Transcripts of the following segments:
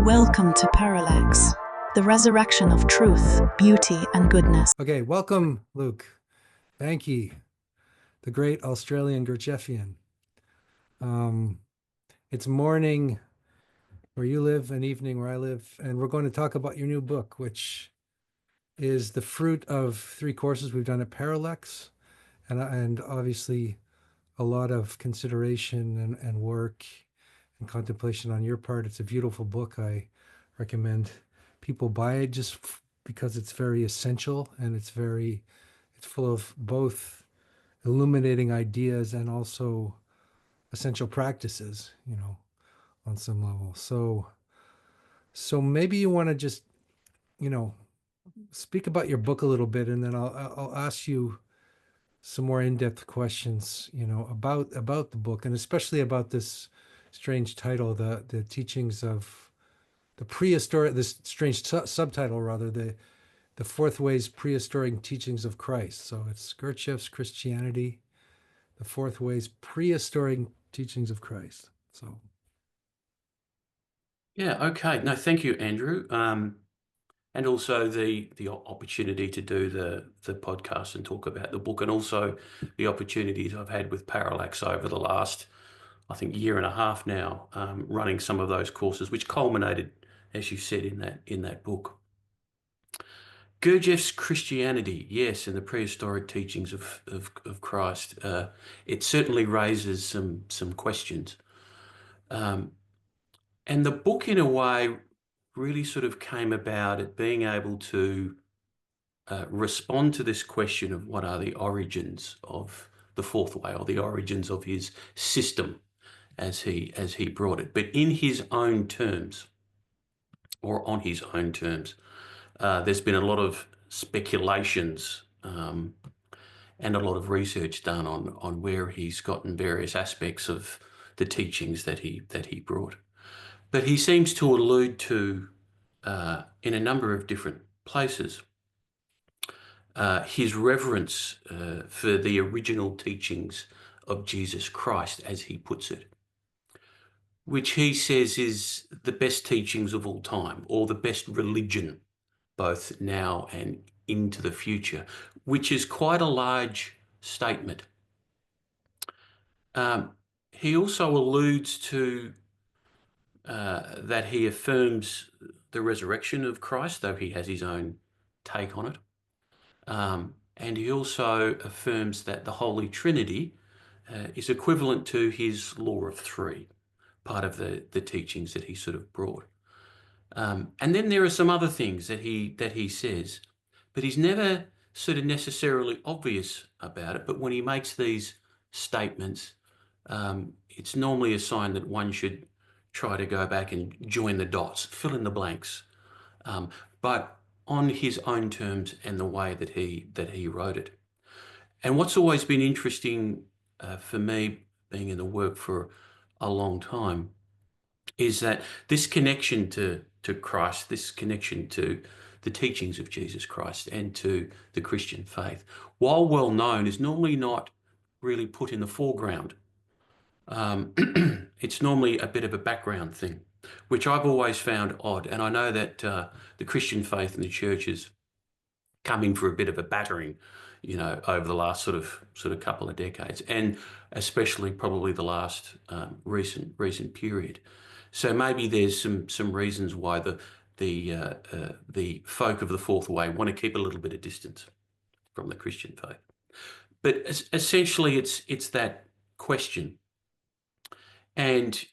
Welcome to Parallax, the resurrection of truth, beauty, and goodness. Okay, welcome, Luke. Bhencke, the great Australian Gurdjieffian. It's morning where you live and evening where I live, and we're going to talk about your new book, which is the fruit of 3 courses we've done at Parallax, and obviously a lot of consideration and work and contemplation on your part. It's a beautiful book. I recommend people buy it just because it's very essential, and it's full of both illuminating ideas and also essential practices, on some level. So maybe you want to just, speak about your book a little bit, and then I'll ask you some more in-depth questions, about the book, and especially about this strange title, the teachings of the prehistoric, this strange subtitle rather, the fourth way's prehistoric teachings of Christ. So it's Gurdjieff's Christianity, the fourth way's prehistoric teachings of Christ. So yeah, okay. No, thank you, Andrew. And also the opportunity to do the podcast and talk about the book, and also the opportunities I've had with Parallax over the last, I think, year and a half now, running some of those courses, which culminated, as you said, in that book. Gurdjieff's Christianity, yes, and the prehistoric teachings of Christ. It certainly raises some questions. And the book, in a way, really sort of came about at being able to respond to this question of what are the origins of the fourth way, or the origins of his system as he brought it, but in his own terms, or on his own terms. There's been a lot of speculations and a lot of research done on where he's gotten various aspects of the teachings that he brought. But he seems to allude to, in a number of different places, his reverence for the original teachings of Jesus Christ, as he puts it, which he says is the best teachings of all time, or the best religion, both now and into the future, which is quite a large statement. He also alludes to that he affirms the resurrection of Christ, though he has his own take on it. And he also affirms that the Holy Trinity is equivalent to his law of 3, part of the teachings that he sort of brought. And then there are some other things that he says, but he's never sort of necessarily obvious about it. But when he makes these statements, it's normally a sign that one should try to go back and join the dots, fill in the blanks, but on his own terms and the way that he wrote it. And what's always been interesting for me, being in the work for a long time, is that this connection to Christ, this connection to the teachings of Jesus Christ and to the Christian faith, while well known, is normally not really put in the foreground. It's normally a bit of a background thing, which I've always found odd. And I know that the Christian faith and the church has come in for a bit of a battering, over the last sort of couple of decades, and especially probably the last recent period. So maybe there's some reasons why the folk of the fourth way want to keep a little bit of distance from the Christian faith. But essentially, it's that question. And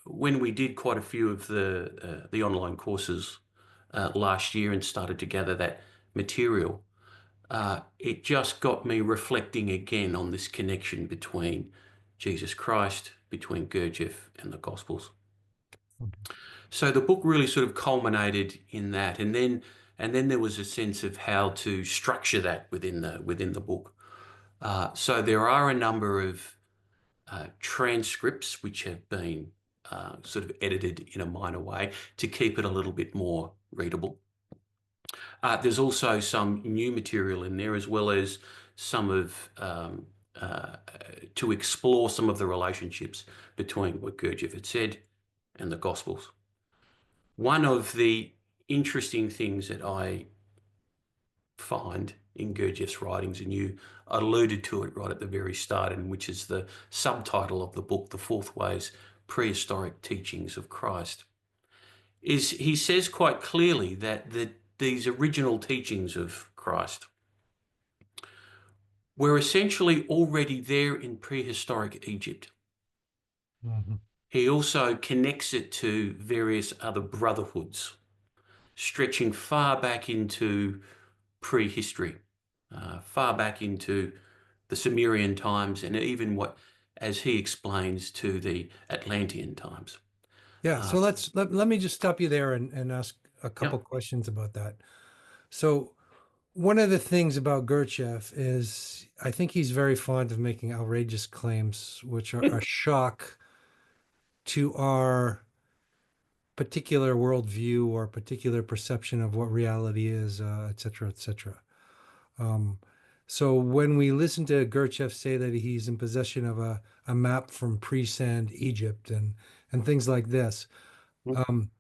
when we did quite a few of the online courses last year and started to gather that material, it just got me reflecting again on this connection between Jesus Christ, between Gurdjieff and the Gospels. So the book really sort of culminated in that, and then there was a sense of how to structure that within the book. So there are a number of transcripts which have been sort of edited in a minor way to keep it a little bit more readable. There's also some new material in there, as well as some of to explore some of the relationships between what Gurdjieff had said and the Gospels. One of the interesting things that I find in Gurdjieff's writings, and you alluded to it right at the very start, and which is the subtitle of the book, The Fourth Way's Prehistoric Teachings of Christ, is he says quite clearly that these original teachings of Christ were essentially already there in prehistoric Egypt. Mhm. He also connects it to various other brotherhoods, stretching far back into prehistory, far back into the Sumerian times, and even what, as he explains, to the Atlantean times. Yeah, Uh, so let me just stop you there and ask a yeah. couple questions about that. So one of the things about Gurdjieff is I think he's very fond of making outrageous claims, which are a shock to our particular worldview or particular perception of what reality is, et cetera, et cetera. Um, so when we listen to Gurdjieff say that he's in possession of a map from pre-sand Egypt and things like this, um,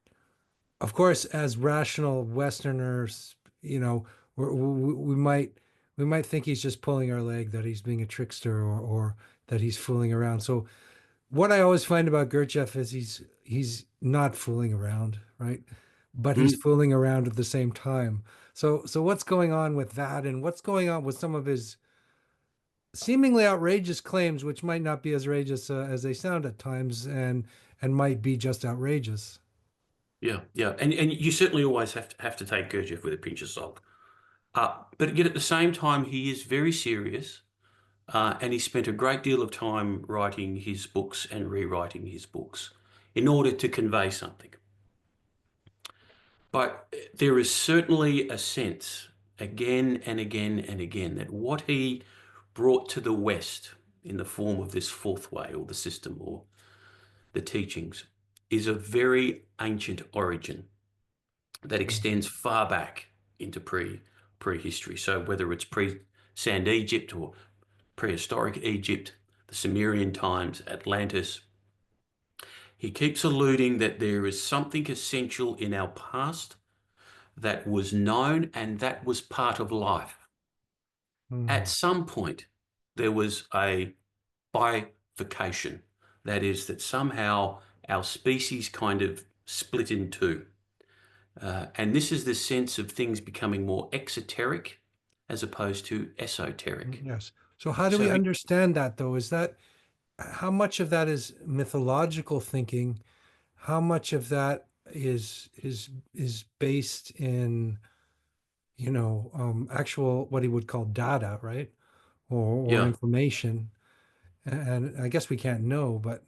of course, as rational Westerners, you know, we might think he's just pulling our leg, that he's being a trickster or that he's fooling around. So what I always find about Gurdjieff is he's not fooling around, right? But he's Mm. fooling around at the same time. So what's going on with that, and what's going on with some of his seemingly outrageous claims, which might not be as outrageous as they sound at times, and might be just outrageous. Yeah, yeah, and you certainly always have to take Gurdjieff with a pinch of salt. But yet at the same time, he is very serious, and he spent a great deal of time writing his books and rewriting his books in order to convey something. But there is certainly a sense, again and again and again, that what he brought to the West in the form of this fourth way or the system or the teachings is a very ancient origin that extends far back into prehistory. So whether it's pre-sand Egypt or prehistoric Egypt, the Sumerian times, Atlantis, he keeps alluding that there is something essential in our past that was known and that was part of life. At Mhm. some point, there was a bifurcation. That is, that somehow our species kind of split in two. And this is the sense of things becoming more exoteric as opposed to esoteric. Yes. So how do we So, understand that though? Is that how much of that is mythological thinking? How much of that is based in, actual what he would call data, right? Or yeah. information. And I guess we can't know, but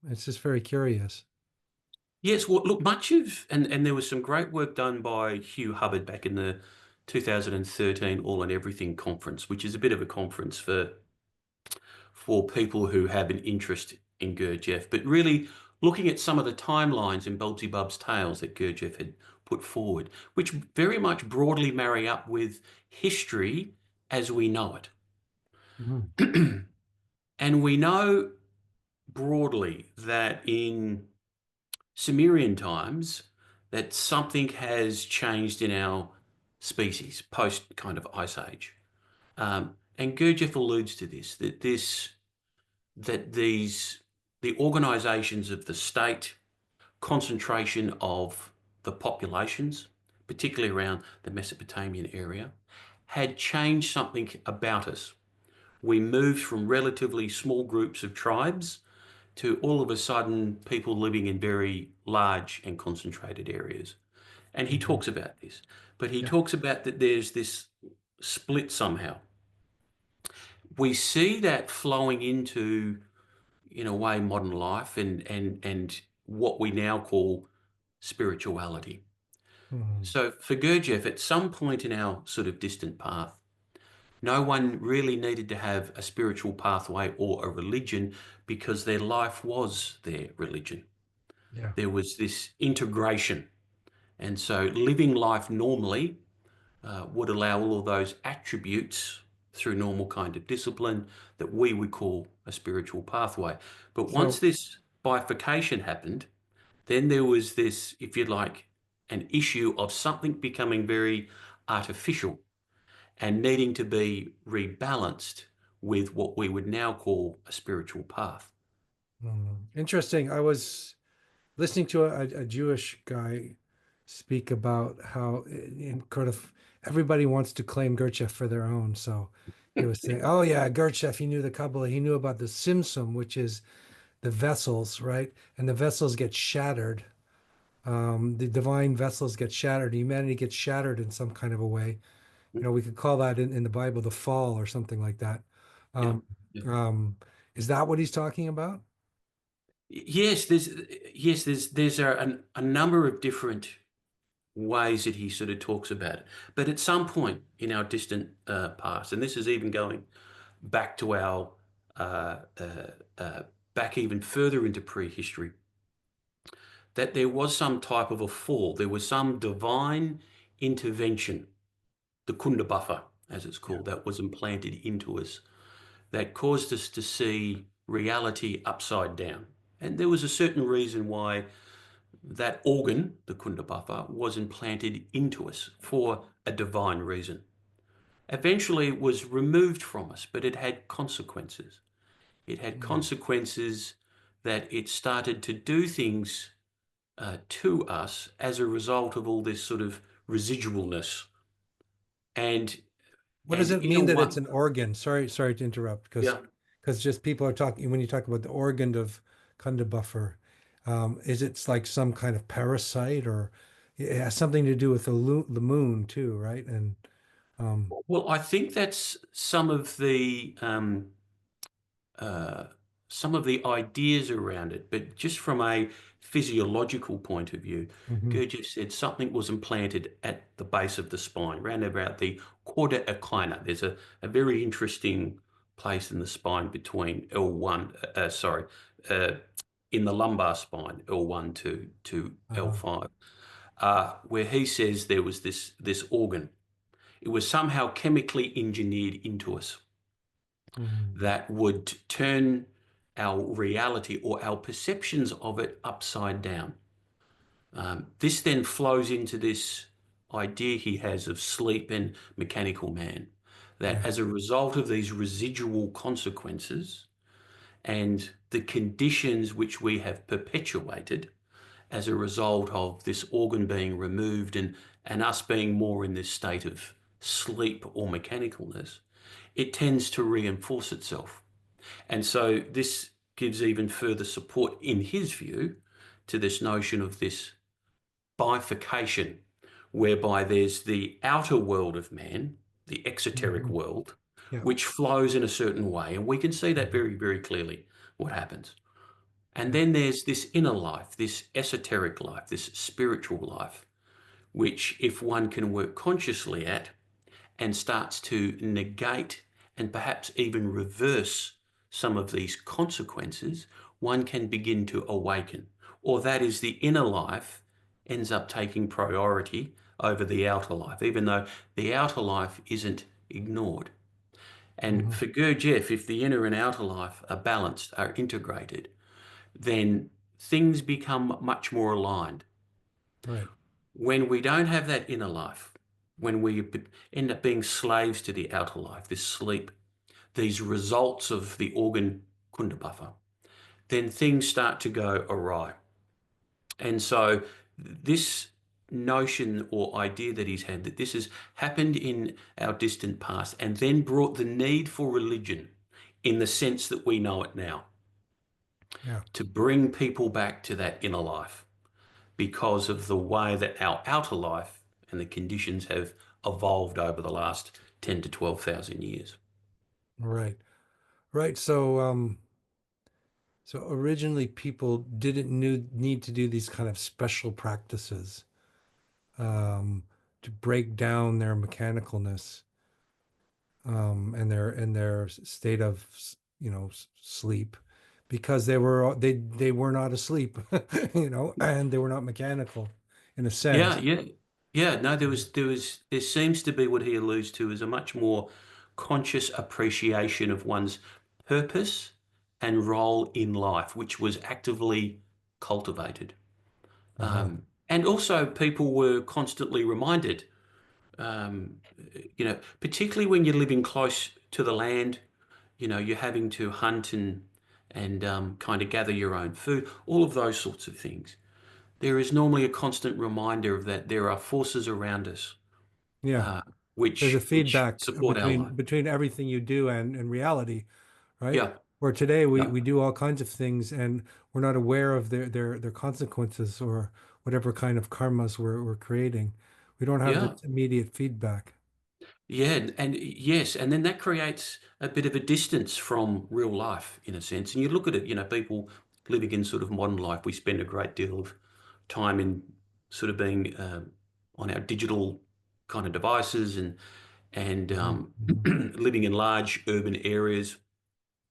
it's just very curious. Yes, well, look, much of, and there was some great work done by Hugh Hubbard back in the 2013 All and Everything conference, which is a bit of a conference for people who have an interest in Gurdjieff, but really looking at some of the timelines in Bub's Tales that Gurdjieff had put forward, which very much broadly marry up with history as we know it. Mhm. And we know broadly that in Sumerian times that something has changed in our species post kind of ice age. And Gurdjieff alludes to this, that the organizations of the state, concentration of the populations, particularly around the Mesopotamian area, had changed something about us. We moved from relatively small groups of tribes to all of a sudden people living in very large and concentrated areas. And he Mhm. talks about this, but he Yeah. talks about that there's this split somehow. We see that flowing into, in a way, modern life and what we now call spirituality. Mhm. So for Gurdjieff, at some point in our sort of distant path, no one really needed to have a spiritual pathway or a religion because their life was their religion. Yeah. There was this integration. And so living life normally would allow all of those attributes through normal kind of discipline that we would call a spiritual pathway. But once So this bifurcation happened, Then there was this, if you like, an issue of something becoming very artificial and needing to be rebalanced with what we would now call a spiritual path. Interesting. I was listening to a Jewish guy speak about how in kind of everybody wants to claim Gurdjieff for their own. So he was saying, "Oh yeah, Gurdjieff, he knew the Kabbalah. He knew about the Simsum, which is the vessels, right? And the vessels get shattered. The divine vessels get shattered. Humanity gets shattered in some kind of a way. We could call that in the Bible the fall or something like that. Yeah. Um, Yeah. is that what he's talking about? Yes, there's a number of different ways that he sort of talks about it. But at some point in our distant past, and this is even going back to our uh, uh, back even further into prehistory, that there was some type of a fall. There was some divine intervention, the Kunda buffer, as it's Yeah. called, that was implanted into us, that caused us to see reality upside down. And there was a certain reason why that organ, the Kunda buffer, was implanted into us for a divine reason. Eventually it was removed from us, but it had consequences. It had consequences that it started to do things to us as a result of all this sort of residualness. And What does and it in a mean that it's one, an organ? Sorry to interrupt, yeah. because just people are talking when you talk about the organ of Kunda buffer, is it like some kind of parasite or it has something to do with the moon too, right? And Well, I think that's uh, some of the ideas around it, but just from a physiological point of view, mhm. Gurdjieff said something was implanted at the base of the spine, round about the cauda equina. There's a very interesting place in the spine between L1, uh, in the lumbar spine, L1 to Uh, L5, where he says there was this organ. It was somehow chemically engineered into us mhm. that would turn our reality or our perceptions of it upside down. This then flows into this idea he has of sleep and mechanical man, that Yeah. as a result of these residual consequences and the conditions which we have perpetuated as a result of this organ being removed and us being more in this state of sleep or mechanicalness, it tends to reinforce itself. And so this gives even further support, in his view, to this notion of this bifurcation, whereby there's the outer world of man, the exoteric Mhm. world, Yeah. which flows in a certain way. And we can see that Mhm. very, very clearly what happens. And Yeah. then there's this inner life, this esoteric life, this spiritual life, which, if one can work consciously at, and starts to negate and perhaps even reverse some of these consequences, one can begin to awaken. Or that is, the inner life ends up taking priority over the outer life, even though the outer life isn't ignored. And Mhm. for Gurdjieff, if the inner and outer life are balanced, are integrated, then things become much more aligned. Right. When we don't have that inner life, when we end up being slaves to the outer life, this sleep, these results of the organ Kunda buffer, then things start to go awry. And so this notion or idea that he's had, that this has happened in our distant past and then brought the need for religion in the sense that we know it now, Yeah. to bring people back to that inner life, because of the way that our outer life and the conditions have evolved over the last 10 to 12,000 years. Right. Right. So originally people didn't need to do these kind of special practices um, to break down their mechanicalness and their state of sleep because they were not asleep, and they were not mechanical in a Yeah, sense. yeah. Yeah, no, there seems to be what he alludes to as a much more conscious appreciation of one's purpose and role in life, which was actively cultivated. And also people were constantly reminded, particularly when you're living close to the land, you're having to hunt and kind of gather your own food, all of those sorts of things. There is normally a constant reminder of that there are forces around us, Yeah. uh, There's a which feedback support our life. between everything you do and reality, right? Yeah, Where today yeah, we do all kinds of things and we're not aware of their consequences or whatever kind of karmas we're creating. We don't have yeah. this immediate feedback. Yeah, and yes, and then that creates a bit of a distance from real life in a sense. And you look at it, people living in sort of modern life, we spend a great deal of time in sort of being on our digital kind of devices and Mhm. living in large urban areas,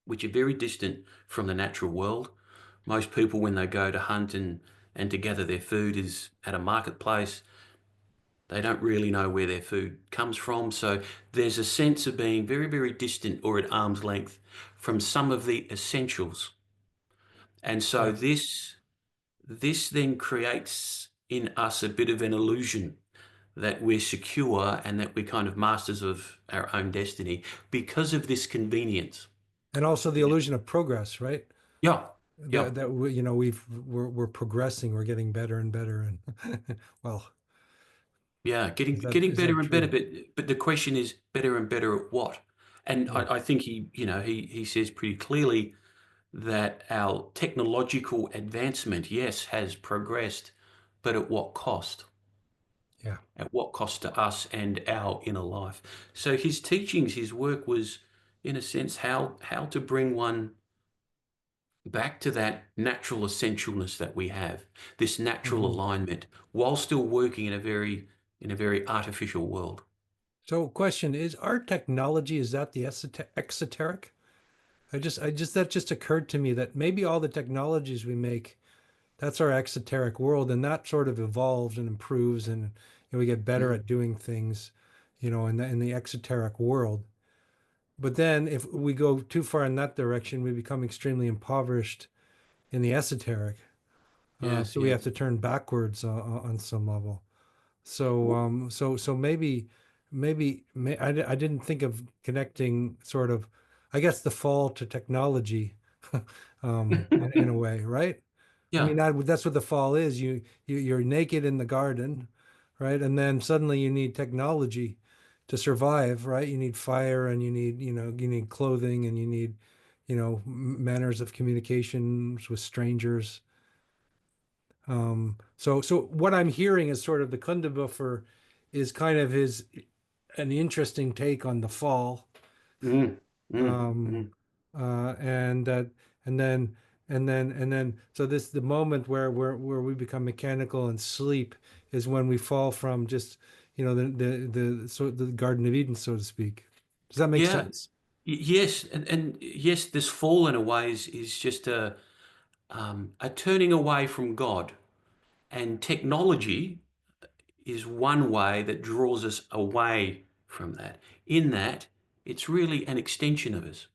which are very distant from the natural world. Most people, when they go to hunt and to gather their food, is at a marketplace. They don't really know where their food comes from. So there's a sense of being very, very distant or at arm's length from some of the essentials. And so Yeah. this then creates in us a bit of an illusion that we're secure and that we're kind of masters of our own destiny because of this convenience. And also the illusion of progress, right? Yeah, yeah, That we, we're progressing, we're getting better and better and well, yeah. Getting is getting that better and better, true? but the question is better and better at what? And Yeah. I think he says pretty clearly that our technological advancement, yes, has progressed, but at what cost? Yeah. At what cost to us and our inner life? So his teachings, his work was, in a sense, how to bring one back to that natural essentialness that we have, this natural Mhm. alignment, while still working in a very artificial world. So question is our technology, is that the exoteric? That just occurred to me that maybe all the technologies we make, that's our exoteric world, and that sort of evolves and improves, and we get better Mm. at doing things, in the exoteric world. But then if we go too far in that direction, we become extremely impoverished in the esoteric. Yes, So we have yes. to turn backwards on some level. So W- I didn't think of connecting sort of, I guess, the fall to technology, in a way, right? I mean, Yeah, that's what the fall is. You're naked in the garden, right? And then suddenly you need technology to survive, right? You need fire and you need clothing and you need, manners of communications with strangers. So what I'm hearing is sort of the Kundabuffer is kind of an interesting take on the fall. mm, mm, Um, mm. and that and then so this the moment where we become mechanical and sleep is when we fall from just the Garden of Eden, so to speak. Does that make Yeah, sense? yes, and yes, this fall in a way is just a turning away from God, and technology is one way that draws us away from that. In that, it's really an extension of us.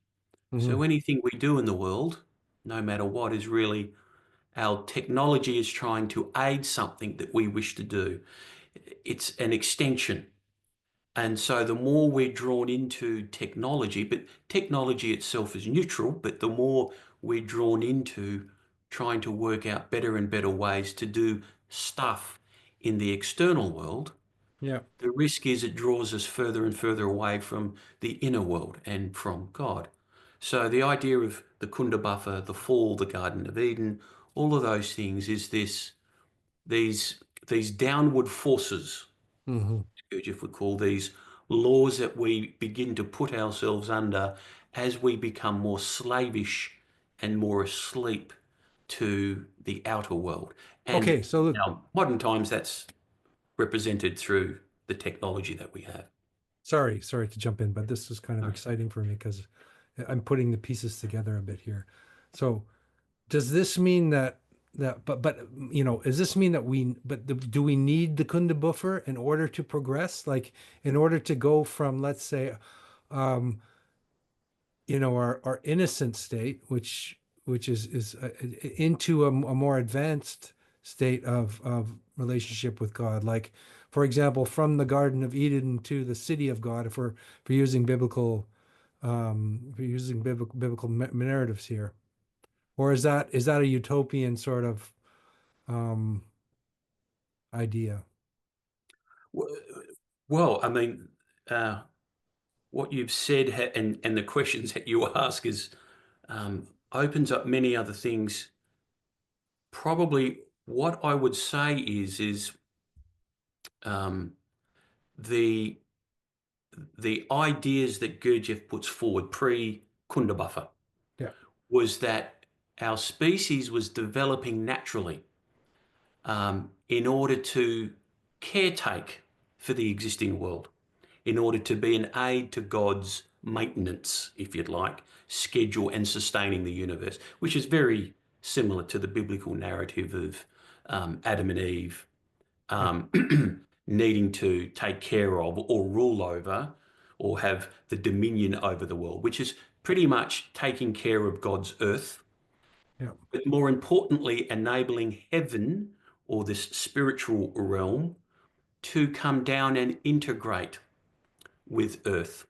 So Hmm. anything we do in the world, no matter what, is really our technology is trying to aid something that we wish to do. It's an extension. And so the more we're drawn into technology, but technology itself is neutral, but the more we're drawn into trying to work out better and better ways to do stuff in the external world, Yeah. the risk is it draws us further and further away from the inner world and from God. So the idea of the Kunda buffer, the fall, the Garden of Eden, all of those things is these these downward forces, Hmm. Gurdjieff would call these laws that we begin to put ourselves under as we become more slavish and more asleep to the outer world. And Okay, so look, now, modern times, that's represented through the technology that we have. sorry to jump in, but this is kind of Sorry. exciting for me because I'm putting the pieces together a bit here. So does this mean but does this mean that do we need the Kunda buffer in order to progress? Like in order to go from, let's say, um, our innocent state, which is into a more advanced state of relationship with God. Like, for example, from the Garden of Eden to the city of God, if we're using biblical narratives here, or is that a utopian sort of um, idea? Well, I mean, what you've said and the questions that you ask is opens up many other things. Probably what I would say is um, the the ideas that Gurdjieff puts forward pre-Kundabuffer Yeah. was that our species was developing naturally in order to caretake for the existing world, in order to be an aid to God's maintenance, if you'd like, schedule and sustaining the universe, which is very similar to the biblical narrative of Adam and Eve Yeah. needing to take care of or rule over or have the dominion over the world, which is pretty much taking care of God's earth, Yeah. but more importantly, enabling heaven or this spiritual realm to come down and integrate with earth.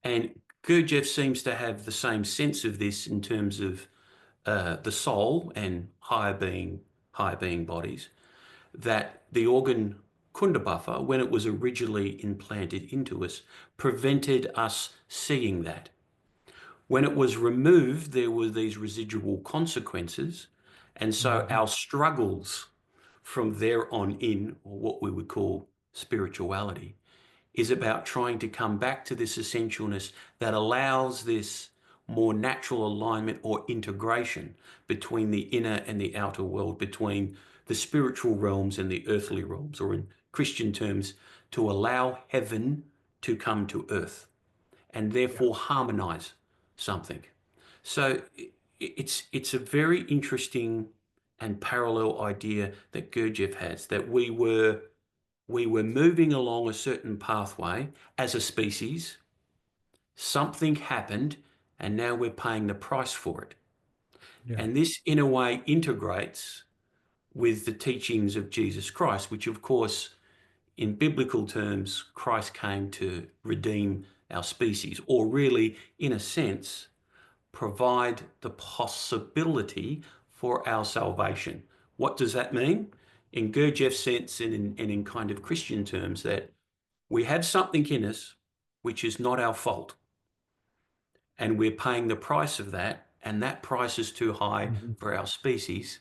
And Gurdjieff seems to have the same sense of this in terms of the soul and higher being bodies, that the organ Kundabuffer, when it was originally implanted into us, prevented us seeing that. When it was removed, there were these residual consequences. And so Mhm. our struggles from there on in, or what we would call spirituality, is about trying to come back to this essentialness that allows this more natural alignment or integration between the inner and the outer world, between the spiritual realms and the earthly realms, or in Christian terms, to allow heaven to come to earth and Yeah. therefore harmonize something. So it's a very interesting and parallel idea that Gurdjieff has, that we were moving along a certain pathway as a species, something happened, and now we're paying the price for it. Yeah. And this, in a way, integrates with the teachings of Jesus Christ, which, of course, in biblical terms, Christ came to redeem our species, or really, in a sense, provide the possibility for our salvation. What does that mean? In Gurdjieff's sense and in kind of Christian terms, that we have something in us which is not our fault, and we're paying the price of that, and that price is too high Mhm. for our species.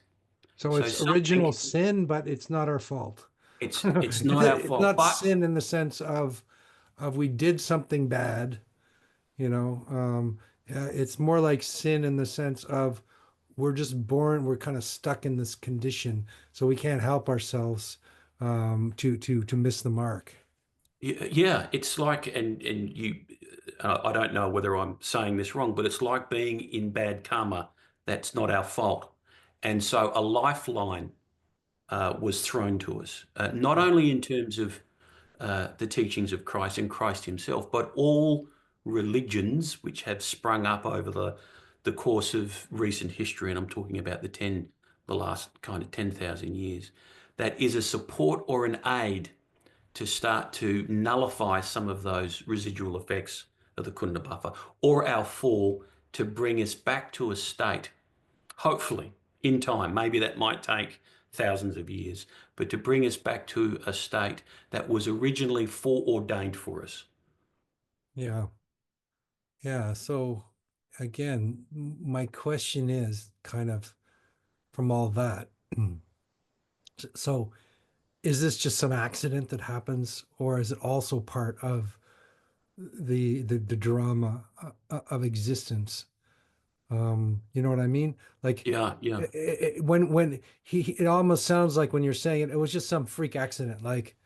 So So it's original something, sin, but it's not our fault. it's not our It's fault, not but sin in the sense of we did something bad, you know. It's more like sin in the sense of we're just born, we're kind of stuck in this condition, so we can't help ourselves to miss the mark. yeah, it's like, and you, I don't know whether I'm saying this wrong, but it's like being in bad karma. That's not our fault. And so a lifeline was thrown to us, not Yeah. only in terms of the teachings of Christ and Christ himself, but all religions which have sprung up over the course of recent history, and I'm talking about the last kind of 10,000 years, that is a support or an aid to start to nullify some of those residual effects of the Kunda buffer or our fall, to bring us back to a state, hopefully in time, maybe that might take thousands of years, but to bring us back to a state that was originally foreordained for us. Yeah. Yeah. So again, my question is kind of from all that. So is this just some accident that happens, or is it also part of the drama of existence? You know what I mean? Like Yeah, yeah, when it almost sounds like when you're saying it, it was just some freak accident, like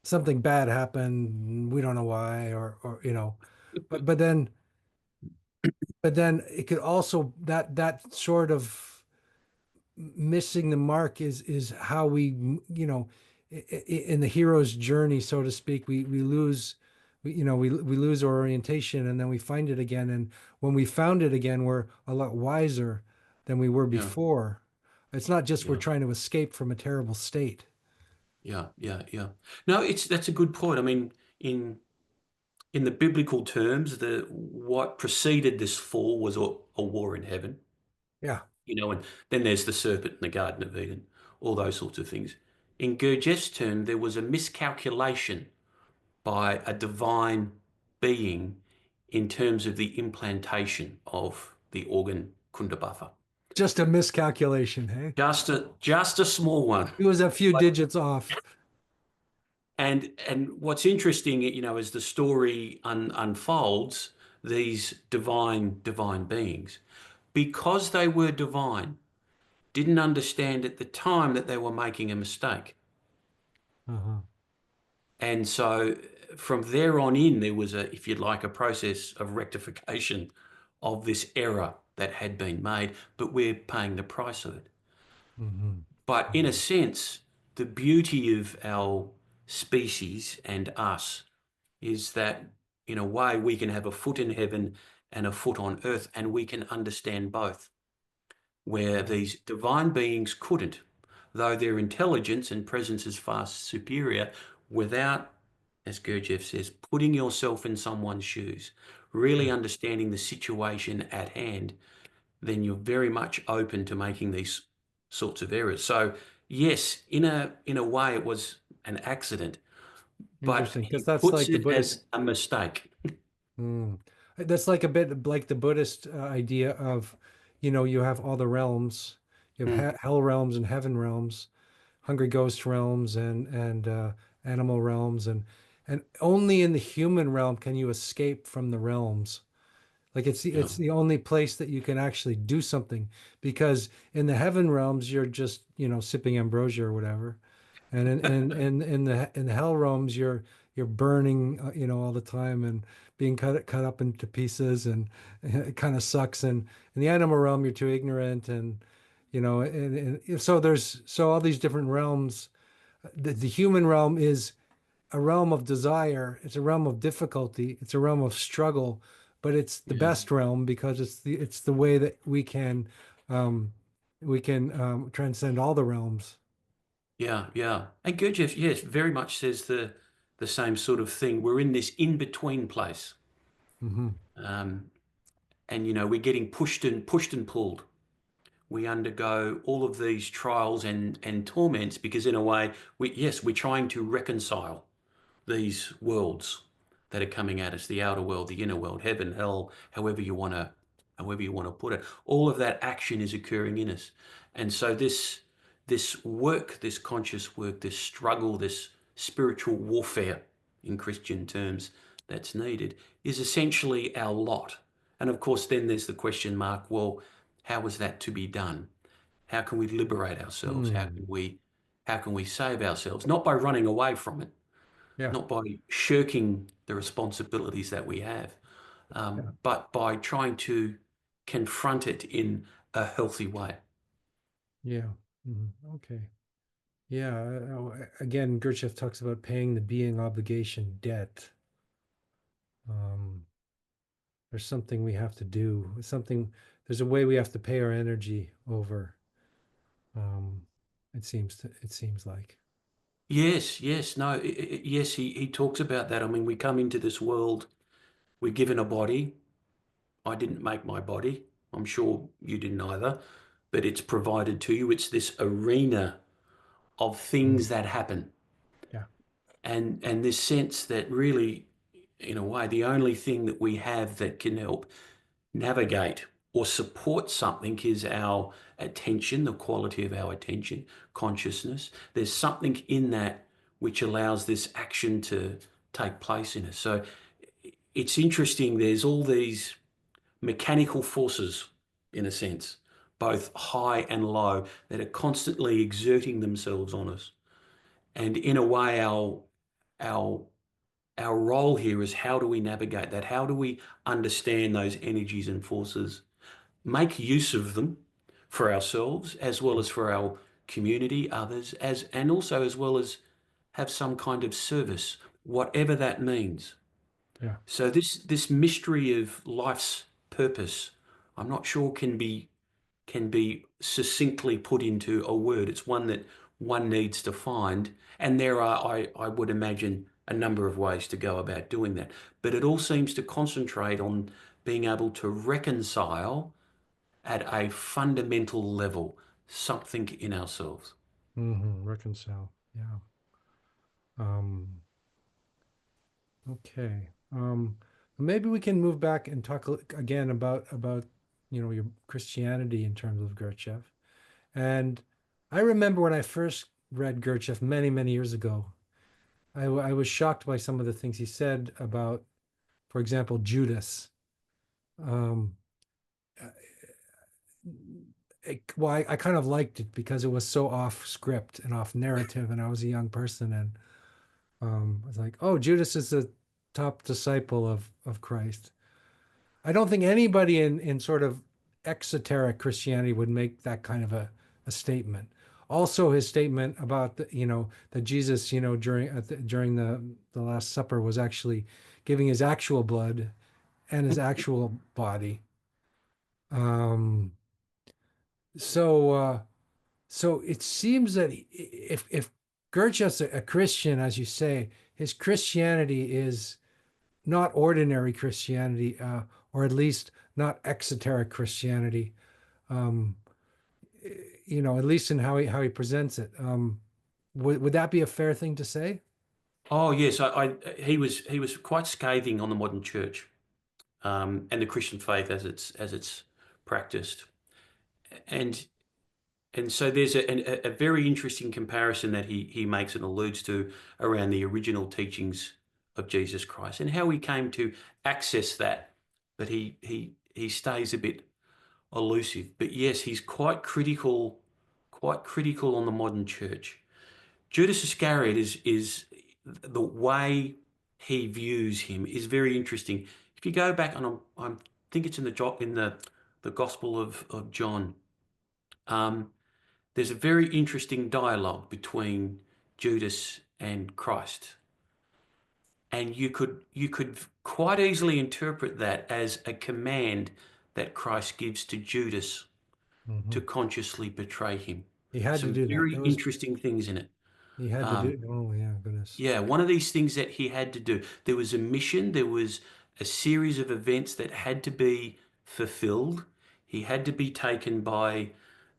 something bad happened, we don't know why, or but but then but then it could also that sort of missing the mark is how we in the hero's journey, so to speak, we lose we lose our orientation, and then we find it again, and when we found it again we're a lot wiser than we were yeah, before. It's not just we're Yeah. trying to escape from a terrible state. Yeah, yeah, yeah. No, that's a good point. I mean, in the biblical terms, the what preceded this fall was a war in heaven, Yeah. and then there's the serpent in the Garden of Eden, all those sorts of things. In Gurdjieff's term, there was a miscalculation by a divine being in terms of the implantation of the organ kunda buffer. Just a miscalculation, hey? Just a small one. It was a few digits off. And what's interesting, as the story unfolds, these divine beings, because they were divine, didn't understand at the time that they were making a mistake. Uh-huh. And so from there on in, there was if you'd like, a process of rectification of this error that had been made, but we're paying the price of it. Mm-hmm. But in a sense, the beauty of our species and us is that in a way we can have a foot in heaven and a foot on earth, and we can understand both, where these divine beings couldn't, though their intelligence and presence is far superior, without, as Gurdjieff says, putting yourself in someone's shoes, really understanding the situation at hand, then you're very much open to making these sorts of errors. So yes, in a way it was an accident, but Interesting, he because that's puts like the it Buddhist. as a mistake. Mm. That's like a bit like the Buddhist idea of, you have all the realms. You have Mm, hell realms and heaven realms, hungry ghost realms and animal realms, and only in the human realm can you escape from the realms. Like yeah. it's the only place that you can actually do something, because in the heaven realms you're just, sipping ambrosia or whatever. And in the hell realms you're burning, all the time and being cut up into pieces, and it kind of sucks. And in the animal realm you're too ignorant, and so all these different realms. The human realm is a realm of desire. It's a realm of difficulty. It's a realm of struggle, but it's the Yeah. best realm because it's the way that um, we can transcend all the realms. Yeah, yeah. And Gurdjieff, yes, very much says the same sort of thing. We're in this in-between place. Hmm. Um, and we're getting pushed and pulled. We undergo all of these trials and torments because in a way, we're trying to reconcile these worlds that are coming at us, the outer world, the inner world, heaven, hell, however you want to put it. All of that action is occurring in us. And so this work, this conscious work, this struggle, this spiritual warfare in Christian terms that's needed is essentially our lot. And of course, then there's the question mark, well, how is that to be done? How can we liberate ourselves? How Mm. can we save ourselves? Not by running away from it, Yeah, not by shirking the responsibilities that we have, yeah, but by trying to confront it in a healthy way. yeah. Mhm. Okay. Yeah. Again, Gurdjieff talks about paying the being obligation debt. Um, there's something we have to do. There's a way we have to pay our energy over. Um, it seems like. Yes, yes, no, yes, he talks about that. I mean, we come into this world, we're given a body. I didn't make my body. I'm sure you didn't either, but it's provided to you. It's this arena of Mm. things that happen. Yeah, And this sense that really, in a way, the only thing that we have that can help navigate or support something is our attention, the quality of our attention, consciousness. There's something in that which allows this action to take place in us. So it's interesting, there's all these mechanical forces, in a sense, both high and low, that are constantly exerting themselves on us. And in a way, our our role here is how do we navigate that? How do we understand those energies and forces, make use of them for ourselves as well as for our community, others, and also as well as have some kind of service, whatever that means. yeah. So this mystery of life's purpose, I'm not sure can be succinctly put into a word. It's one that one needs to find. And there are, I would imagine, a number of ways to go about doing that. But it all seems to concentrate on being able to reconcile at a fundamental level something in ourselves. Reconcile. Yeah. Okay. Maybe we can move back and talk again about your Christianity in terms of Gurdjieff. And I remember when I first read Gurdjieff many years ago, I was shocked by some of the things he said about, for example, Judas. Um, well, I kind of liked it because it was so off script and off narrative, and I was a young person, and I was like, oh, Judas is the top disciple of Christ. I don't think anybody in sort of exoteric Christianity would make that kind of a statement. Also, his statement about that Jesus, during the Last Supper was actually giving his actual blood and his actual body. Um, so it seems that if Gurdjieff's a Christian, as you say, his Christianity is not ordinary Christianity, or at least not exoteric Christianity. Um, at least in how he presents it. Would that be a fair thing to say? Oh yes, he was quite scathing on the modern church, and the Christian faith as it's practiced, and and so there's a very interesting comparison that he makes and alludes to around the original teachings of Jesus Christ and how he came to access that, but he stays a bit elusive. But yes, he's quite critical on the modern church. Judas Iscariot is the way he views him is very interesting. If you go back and I think it's in the Gospel of John, um, there's a very interesting dialogue between Judas and Christ, and you could quite easily interpret that as a command that Christ gives to Judas Hmm. to consciously betray him. He had to Some do that. very interesting things in it. He had to Um, do. Oh yeah, goodness. yeah, one of these things that he had to do. There was a mission, there was a series of events that had to be fulfilled. He had to be taken by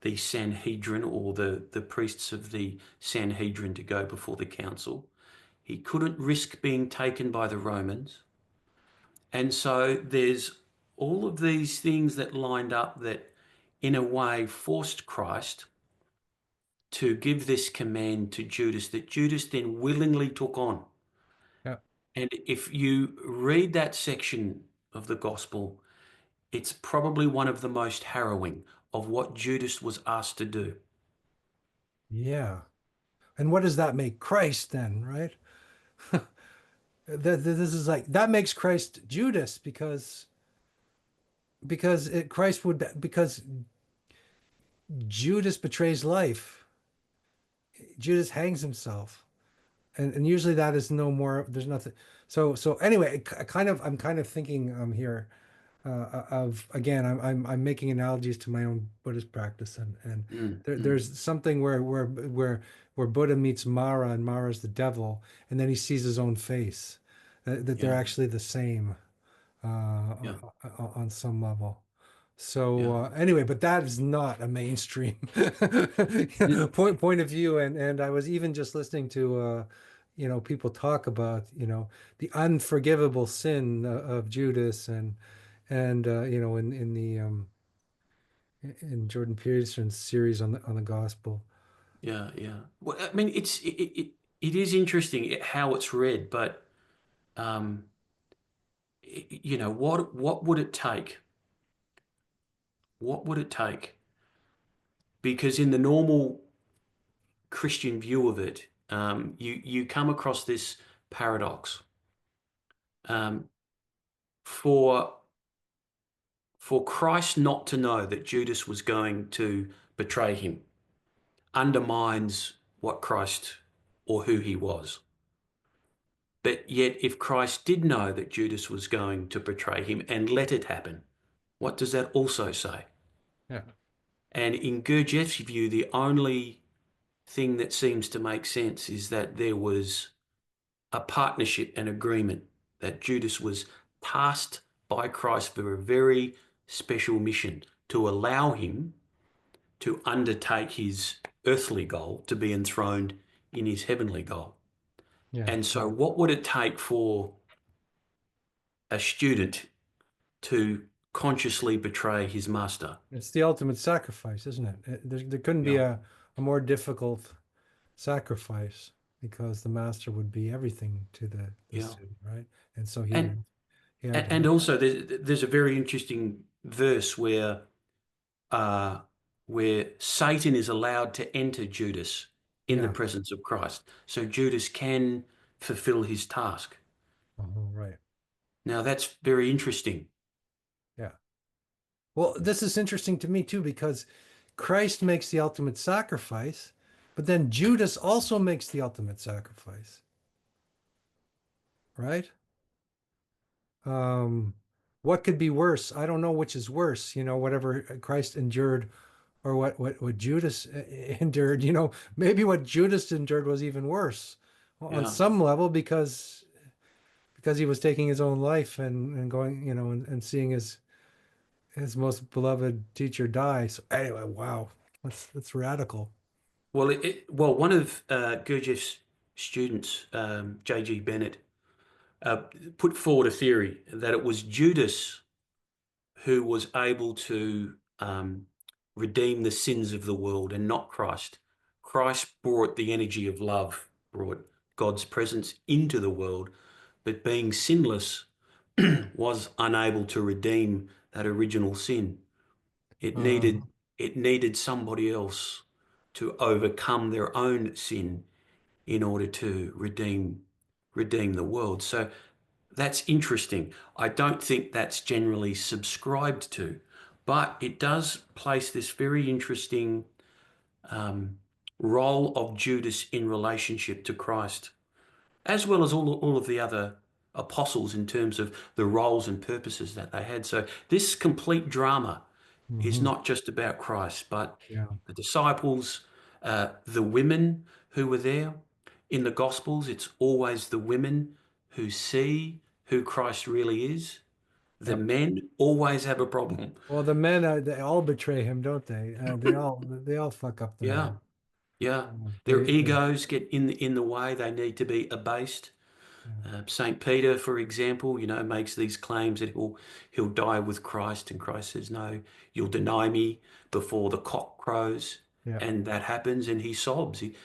the Sanhedrin or the priests of the Sanhedrin to go before the council. He couldn't risk being taken by the Romans. And so there's all of these things that lined up that, in a way, forced Christ to give this command to Judas that Judas then willingly took on. Yeah. And if you read that section of the gospel, it's probably one of the most harrowing of what Judas was asked to do. Yeah. And what does that make Christ then, right? This is like that makes Christ Judas because Judas betrays life. Judas hangs himself. And usually that is no more, there's nothing. So anyway, I'm kind of thinking here of again, I'm making analogies to my own Buddhist practice, and Mm, mm, there's something where Buddha meets Mara, and Mara's the devil, and then he sees his own face, that they're yeah, actually the same yeah, on some level. So yeah. anyway, but that is not a mainstream Mm, point of view, and I was even just listening to people talk about the unforgivable sin of Judas, and in Jordan Peterson's series on the gospel. yeah, yeah. Well, I mean, it is interesting how it's read, but um, what would it take? What would it take? Because in the normal Christian view of it, you come across this paradox. Um, for for Christ not to know that Judas was going to betray him undermines what Christ or who he was. But yet, if Christ did know that Judas was going to betray him and let it happen, what does that also say? Yeah. And in Gurdjieff's view, the only thing that seems to make sense is that there was a partnership and agreement, that Judas was tasked by Christ for a very special mission to allow him to undertake his earthly goal to be enthroned in his heavenly goal. Yeah. And so what would it take for a student to consciously betray his master? It's the ultimate sacrifice, isn't it? There couldn't be Yeah. a more difficult sacrifice because the master would be everything to the Yeah. student, right? And so And he had to and do it. also there's a very interesting verse uh, where Satan is allowed to enter Judas in the Yeah. presence of Christ. So Judas can fulfill his task. Oh, right. Now that's very interesting. Yeah. Well, this is interesting to me too because Christ makes the ultimate sacrifice, but then Judas also makes the ultimate sacrifice, right? Um, what could be worse? I don't know which is worse, whatever Christ endured or what Judas endured, maybe what Judas endured was even worse on Yeah. some level because he was taking his own life and going, and seeing his most beloved teacher die. So anyway, wow, that's radical. Well, one of Gurdjieff's students, J.G. Bennett, uh, put forward a theory that it was Judas who was able to redeem the sins of the world and not Christ. Christ brought the energy of love, brought God's presence into the world, but being sinless was unable to redeem that original sin. It Uh, needed it needed somebody else to overcome their own sin in order to redeem the world. So that's interesting. I don't think that's generally subscribed to, but it does place this very interesting um, role of Judas in relationship to Christ, as well as all of the other apostles in terms of the roles and purposes that they had. So this complete drama is mhm. not just about Christ, but Yeah. the disciples, the women who were there. In the Gospels, it's always the women who see who Christ really is. The Yep. men always have a problem. Well, the men, they all betray him, don't they? They all fuck up the Yeah, man. yeah. Their They egos get in the way. They need to be abased. yeah. Saint Peter, for example, makes these claims that he'll die with Christ, and Christ says, "No, you'll deny me before the cock crows," Yeah. and that happens, and he sobs. He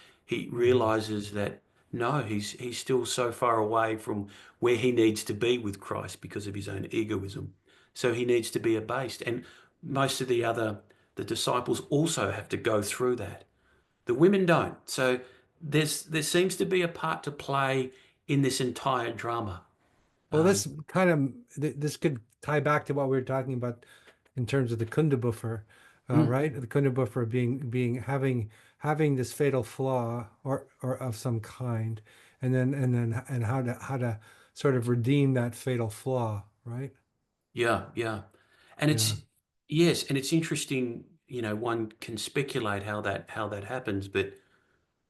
Mhm. realizes that no, he's still so far away from where he needs to be with Christ because of his own egoism. So he needs to be abased, and most of the disciples also have to go through that. The women don't. So there seems to be a part to play in this entire drama. Well, Um, this could tie back to what we were talking about in terms of the Kundabuffer, mm, right? The Kundabuffer being having this fatal flaw or of some kind, and how to sort of redeem that fatal flaw, right? yeah, yeah. And Yeah. it's interesting, one can speculate how that happens, but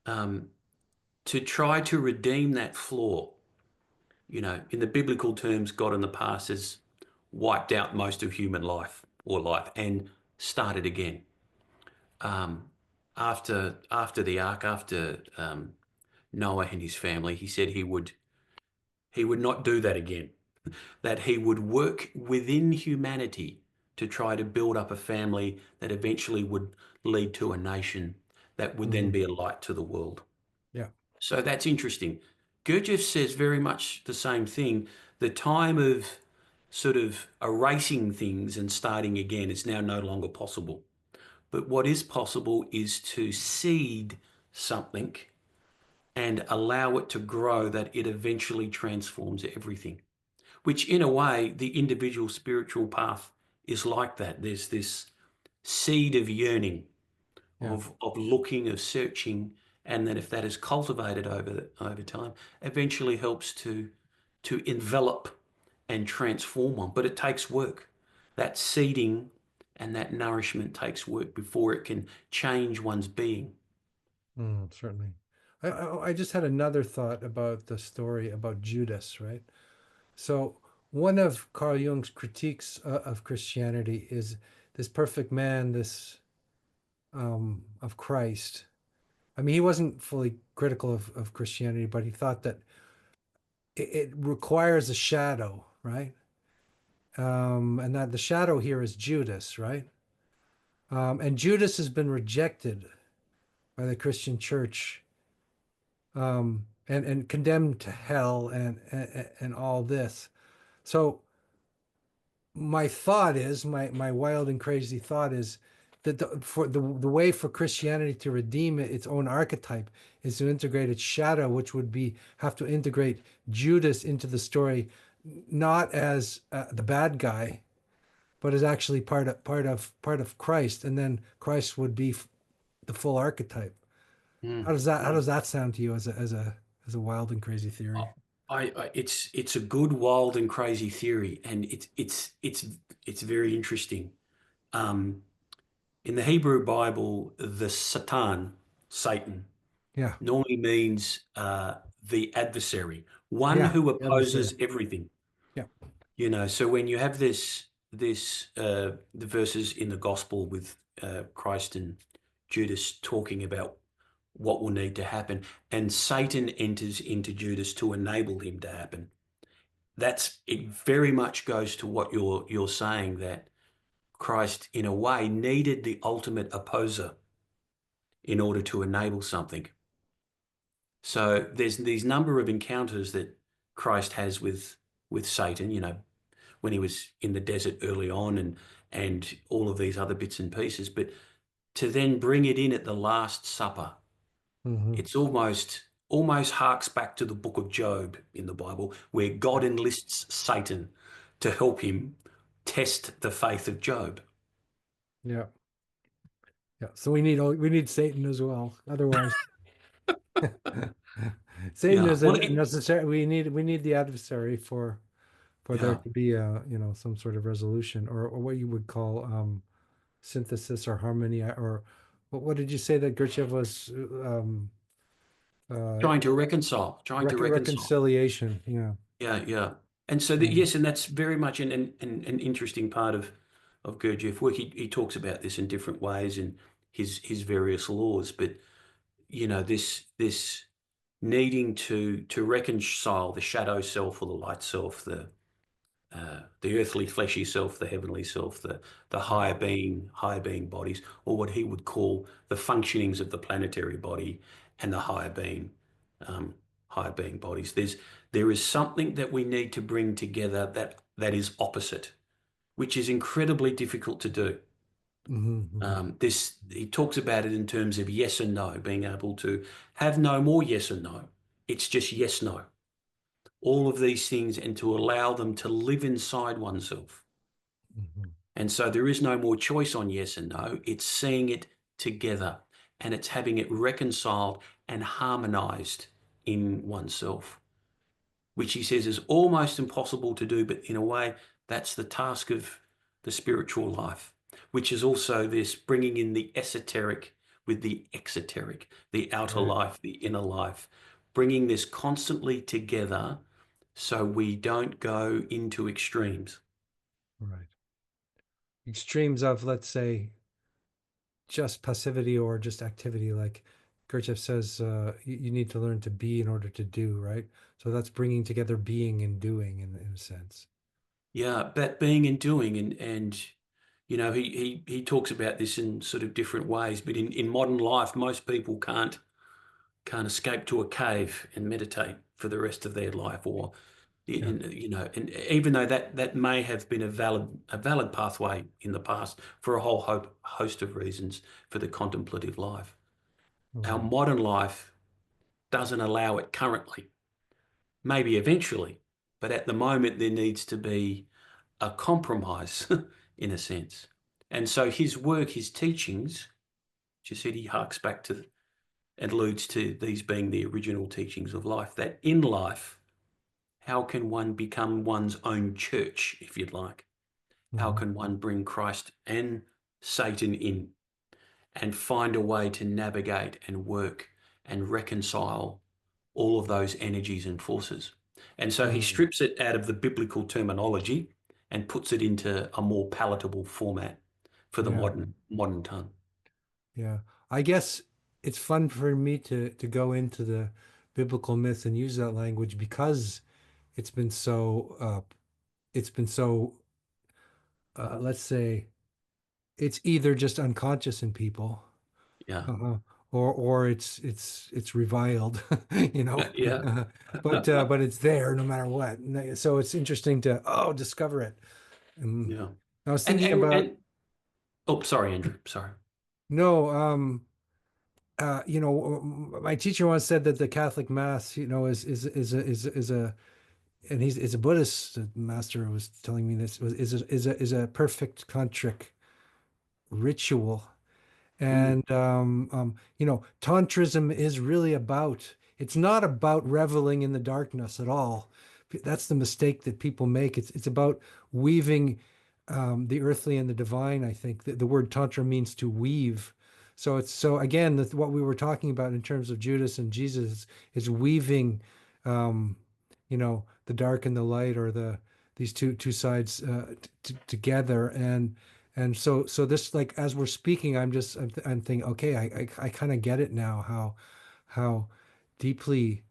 um, to try to redeem that flaw, in the biblical terms, God in the past has wiped out most of human life and started again. Um, after the ark, after Noah and his family, he said he would not do that again, that he would work within humanity to try to build up a family that eventually would lead to a nation that would then Mhm. be a light to the world. Yeah. So that's interesting. Gurdjieff says very much the same thing. The time of sort of erasing things and starting again is now no longer possible. But what is possible is to seed something and allow it to grow that it eventually transforms everything, which in a way, the individual spiritual path is like that. There's this seed of yearning, Yeah. of looking, of searching, and then if that is cultivated over time, eventually helps to envelop and transform one. But it takes work. That seeding and that nourishment takes work before it can change one's being. Certainly. I just had another thought about the story about Judas, right? So one of Carl Jung's critiques of Christianity is this perfect man, this of Christ. I mean, he wasn't fully critical of Christianity, but he thought that it requires a shadow, right? And that the shadow here is Judas, right? And Judas has been rejected by the Christian church, and condemned to hell and all this. So my thought is, my wild and crazy thought is that the way for Christianity to redeem its own archetype is to integrate its shadow, which would be have to integrate Judas into the story, not as the bad guy, but as actually part of Christ, and then Christ would be the full archetype. Mm. How does that sound to you as a wild and crazy theory? It's a good, wild, and crazy theory, and it's very interesting. Um, in the Hebrew Bible, the Satan, Yeah, normally means the adversary, one yeah, who the adversary. opposes everything. Yeah. So when you have the verses in the gospel with Christ and Judas talking about what will need to happen, and Satan enters into Judas to enable him to happen. It very much goes to what you're saying, that Christ in a way needed the ultimate opposer in order to enable something. So there's these number of encounters that Christ has with Satan, when he was in the desert early on, and all of these other bits and pieces, but to then bring it in at the Last Supper, Hmm. it's almost harks back to the book of Job in the Bible, where God enlists Satan to help him test the faith of Job. Yeah. Yeah. So we need Satan as well. Otherwise, Satan Yeah. is a Well, necessary. We need the adversary for there yeah. to be some sort of resolution, or what you would call synthesis or harmony, or what did you say that Gurdjieff was uh Trying to reconcile, reconciliation? Yeah. Yeah, yeah. And so Um, yes, and that's very much an interesting part of Gurdjieff work. He talks about this in different ways in his various laws, but this needing to reconcile the shadow self or the light self, the earthly fleshy self, the heavenly self, the higher being bodies, or what he would call the functionings of the planetary body and the um, higher being bodies. There is something that we need to bring together that is opposite, which is incredibly difficult to do. mhm. This he talks about it in terms of yes and no, being able to have no more yes and no. It's just yes, no. All of these things, and to allow them to live inside oneself. Mhm. And so there is no more choice on yes and no. It's seeing it together, and it's having it reconciled and harmonized in oneself, which he says is almost impossible to do. But in a way, that's the task of the spiritual life, which is also this bringing in the esoteric with the exoteric, the outer Right. life, the inner life, bringing this constantly together so we don't go into extremes. Right. Extremes of, let's say, just passivity or just activity. Like Gurdjieff says, you need to learn to be in order to do, right? So that's bringing together being and doing in a sense. Yeah, but being and doing, and he talks about this in sort of different ways. But in modern life, most people can't escape to a cave and meditate for the rest of their life, or Yeah. and even though that may have been a valid pathway in the past for a whole host of reasons for the contemplative life, our Right. modern life doesn't allow it currently. Maybe eventually, but at the moment there needs to be a compromise in a sense. And so his work, his teachings, as you said, he harks back to and alludes to these being the original teachings of life, that in life, how can one become one's own church, if you'd like? How Mhm. can one bring Christ and Satan in and find a way to navigate and work and reconcile all of those energies and forces. And so he Mm, strips it out of the biblical terminology and puts it into a more palatable format for the yeah, modern tongue. yeah. I guess it's fun for me to go into the biblical myth and use that language because it's been so it's been so let's say it's either just unconscious in people, Yeah. uh or it's reviled, you know. Yeah. But it's there no matter what. So it's interesting to discover it. Um, Yeah. I was And thinking about oh, sorry, Andrew. Sorry. no, my teacher once said that the Catholic Mass, is a and he's is a Buddhist master who was telling me this was is a perfect tantric ritual. Mm, And tantrism is really about, it's not about reveling in the darkness at all. That's the mistake that people make. It's about weaving the earthly and the divine. I think the word tantra means to weave. So it's so again what we were talking about in terms of Judas and Jesus is weaving, um, the dark and the light, or these two sides together. And so this, like, as we're speaking, I'm thinking, okay, I kind of get it now, how deeply.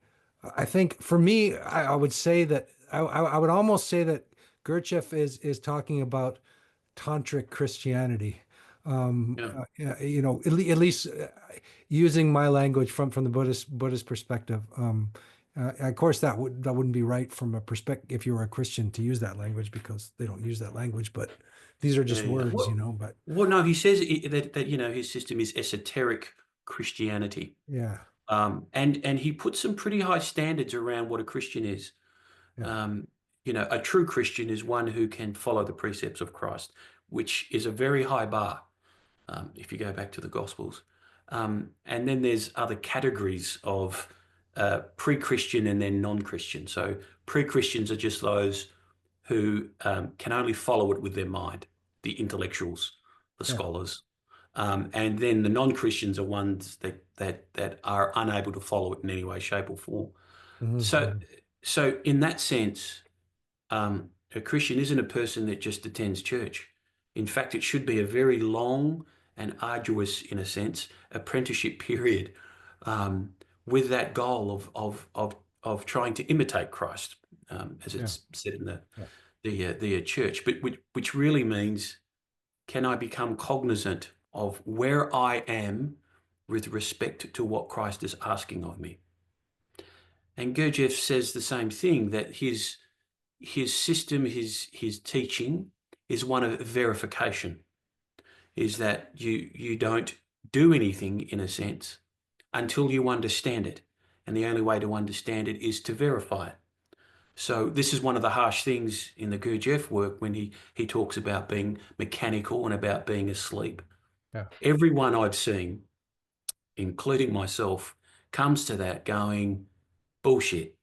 I think for me, I would say that I would almost say that Gurdjieff is talking about tantric Christianity. yeah. Yeah, at least using my language from the Buddhist perspective. Of course, that wouldn't be right from a perspective if you were a Christian to use that language, because they don't use that language. But these are Yeah. just Yeah. words, But No, he says that his system is esoteric Christianity. yeah, And he puts some pretty high standards around what a Christian is. yeah, Um, a true Christian is one who can follow the precepts of Christ, which is a very high bar, if you go back to the Gospels. And then there's other categories of pre-Christian and then non-Christian. So pre-Christians are just those who can only follow it with their mind, the intellectuals, the yeah. scholars. And then the non-Christians are ones that are unable to follow it in any way, shape, or form. So, Hmm. so in that sense, a Christian isn't a person that just attends church. In fact, it should be a very long and arduous, in a sense, apprenticeship period, um, with that goal of trying to imitate Christ, as Yeah, it's said in yeah, the church, but which really means, can I become cognizant of where I am with respect to what Christ is asking of me? And Gurdjieff says the same thing, that his system, his teaching is one of verification, is that you don't do anything, in a sense, until you understand it. And the only way to understand it is to verify it. So this is one of the harsh things in the Gurdjieff work, when he talks about being mechanical and about being asleep. yeah, Everyone I've seen, including myself, comes to that going, bullshit.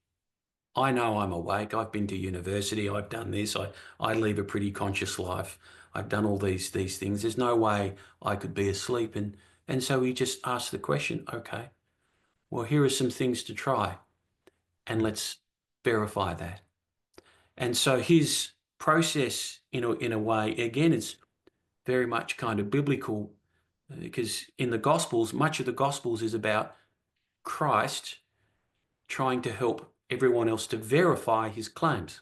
I know I'm awake. I've been to university. I've done this. I lead a pretty conscious life. I've done all these things. There's no way I could be asleep. And so he just asked the question, okay, well, here are some things to try, and yeah. let's verify that. And so his process, in a way, again, is very much kind of biblical, because in the Gospels, much of the Gospels is about Christ trying to help everyone else to verify his claims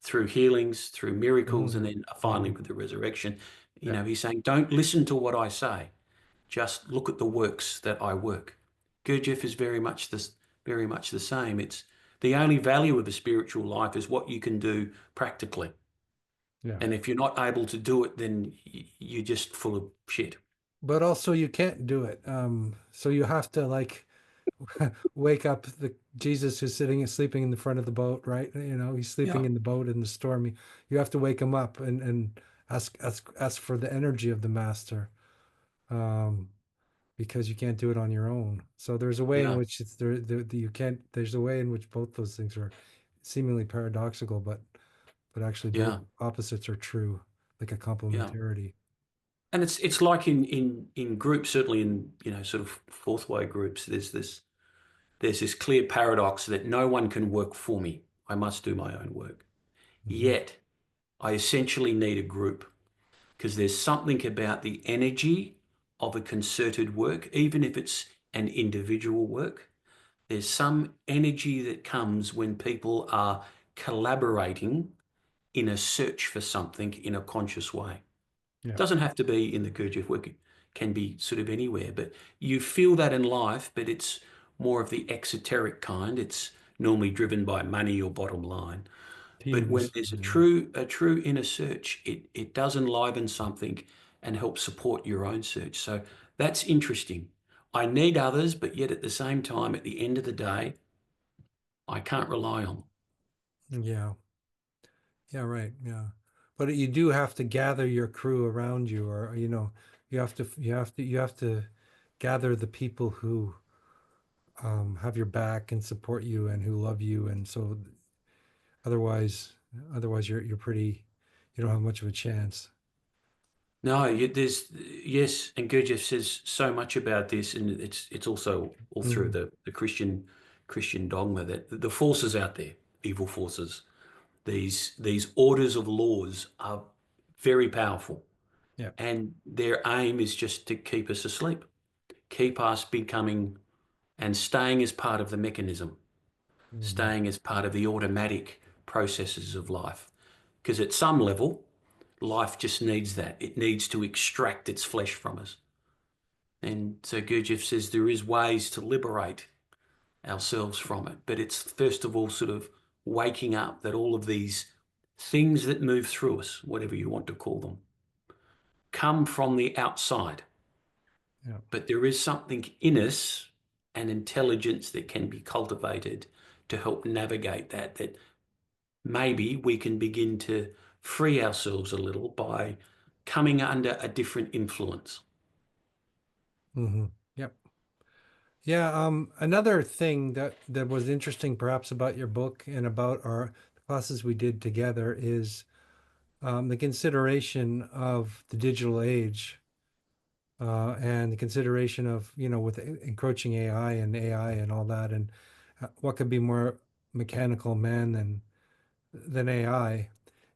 through healings, through miracles, and Hmm. then finally Hmm. with the resurrection. Yeah. He's saying, don't listen to what I say, just look at the works that I work. Gurdjieff is very much the same. It's the only value of a spiritual life is what you can do practically. Yeah. And if you're not able to do it, then you're just full of shit. But also you can't do it. So you have to, like, wake up the Jesus who's sitting and sleeping in the front of the boat, right? He's sleeping Yeah, in the boat in the storm. You have to wake him up and ask for the energy of the master, um, because you can't do it on your own. So there's a way in yeah, which you can't. There's a way in which both those things are seemingly paradoxical, but actually both yeah, opposites are true, like a yeah. complementarity. And it's like in groups, certainly in, you know, sort of fourth way groups, there's this clear paradox that no one can work for me. I must do my own work. Hmm. Yet I essentially need a group, because there's something about the energy of a concerted work, even if it's an individual work. There's some energy that comes when people are collaborating in a search for something in a conscious way. Yeah. Doesn't have to be in the Gurdjieff work, it can be sort of anywhere, but you feel that in life, but it's more of the exoteric kind. It's normally driven by money or bottom line. But when Teams. there's a Yeah. true inner search, it does enliven something and help support your own search. So that's interesting. I need others, but yet at the same time, at the end of the day, I can't rely on them. Yeah. Yeah, right. Yeah. But you do have to gather your crew around you, or you have to gather the people who have your back and support you and who love you, and so otherwise otherwise you're pretty, you don't have much of a chance. No, there's yes, and Gurdjieff says so much about this, and it's also all through Mm. the Christian dogma that the forces out there, evil forces, these orders of laws are very powerful, Yeah. and their aim is just to keep us asleep, keep us becoming and staying as part of the mechanism, Hmm. staying as part of the automatic processes of life. Because at some level, life just needs that. It needs to extract its flesh from us. And so Gurdjieff says there is ways to liberate ourselves from it, but it's first of all sort of waking up that all of these things that move through us, whatever you want to call them, come from the outside. Yeah. But there is something in us, an intelligence that can be cultivated to help navigate that maybe we can begin to free ourselves a little by coming under a different influence. Hmm. Yep. Yeah. Another thing that was interesting perhaps about your book and about our classes we did together is the consideration of the digital age, and the consideration of, with encroaching AI and all that, and what could be more mechanical man than AI.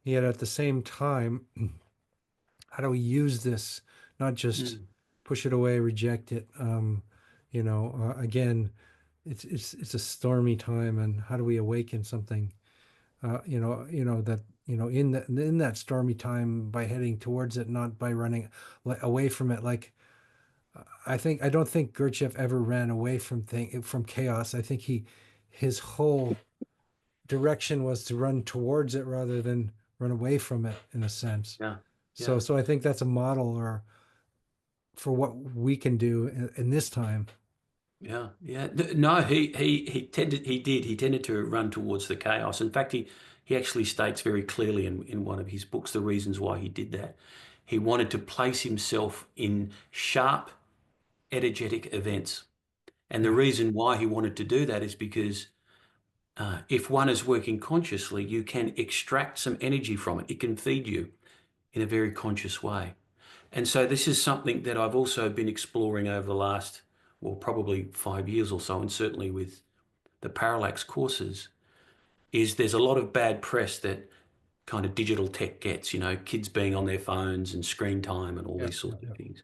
Yet at the same time, how do we use this? Not just Mm, push it away, reject it. Again, it's a stormy time, and how do we awaken something? That in that stormy time by heading towards it, not by running away from it. Like I don't think Gurdjieff ever ran away from chaos. I think his whole direction was to run towards it rather than run away from it in a sense. yeah, So yeah. so I think that's a model or for what we can do in this time. Yeah, yeah. No, he tended to run towards the chaos. In fact, he actually states very clearly in one of his books the reasons why he did that. He wanted to place himself in sharp, energetic events. And the Yeah. reason why he wanted to do that is because if one is working consciously, you can extract some energy from it. It can feed you in a very conscious way. And so this is something that I've also been exploring over the last, well, probably 5 years or so, and certainly with the Parallax courses, is there's a lot of bad press that kind of digital tech gets, kids being on their phones and screen time and all Yeah. these Yeah. sorts of Yeah. things.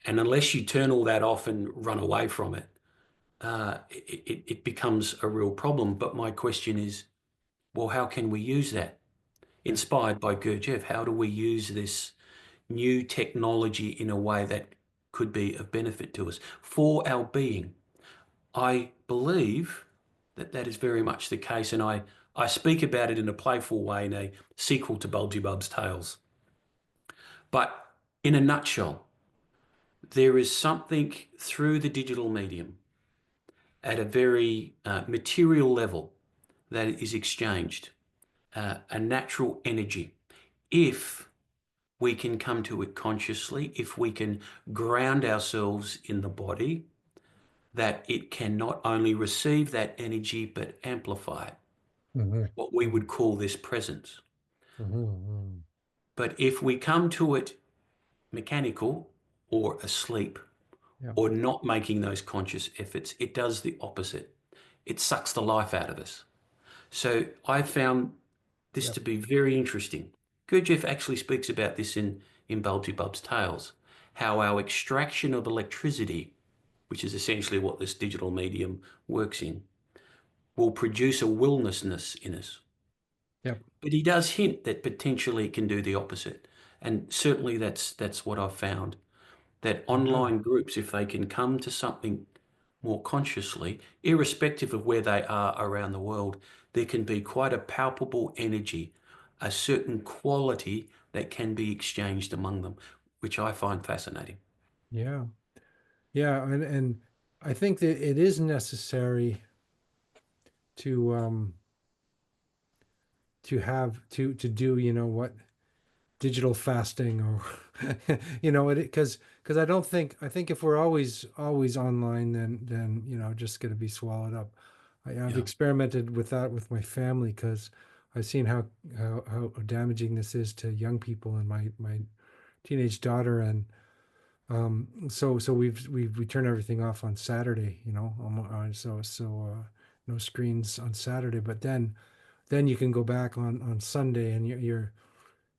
And unless you turn all that off and run away from it, it becomes a real problem. But my question is, well, how can we use that? Yeah. Inspired by Gurdjieff, how do we use this new technology in a way that could be of benefit to us for our being? I believe that that is very much the case, and I speak about it in a playful way in a sequel to Bulgy Bub's Tales. But in a nutshell, there is something through the digital medium at a very material level that is exchanged, a natural energy. If we can come to it consciously, if we can ground ourselves in the body, that it can not only receive that energy but amplify it, Hmm. what we would call this presence. Hmm. But if we come to it mechanical or asleep Yeah. or not making those conscious efforts, it does the opposite. It sucks the life out of us. So I found this Yep. to be very interesting. Gurdjieff actually speaks about this in Bulgy Bub's Tales, how our extraction of electricity, which is essentially what this digital medium works in, will produce a willnessness in us. Yep. But he does hint that potentially it can do the opposite. And certainly that's what I've found. That online groups, if they can come to something more consciously, irrespective of where they are around the world, there can be quite a palpable energy, a certain quality that can be exchanged among them, which I find fascinating. Yeah. Yeah. And I think that it is necessary to to do, what digital fasting or it because I think if we're always online, then just going to be swallowed up. I've Yeah, experimented with that with my family because I've seen how damaging this is to young people and my teenage daughter. And so we turn everything off on Saturday, no screens on Saturday, but then you can go back on Sunday, and you're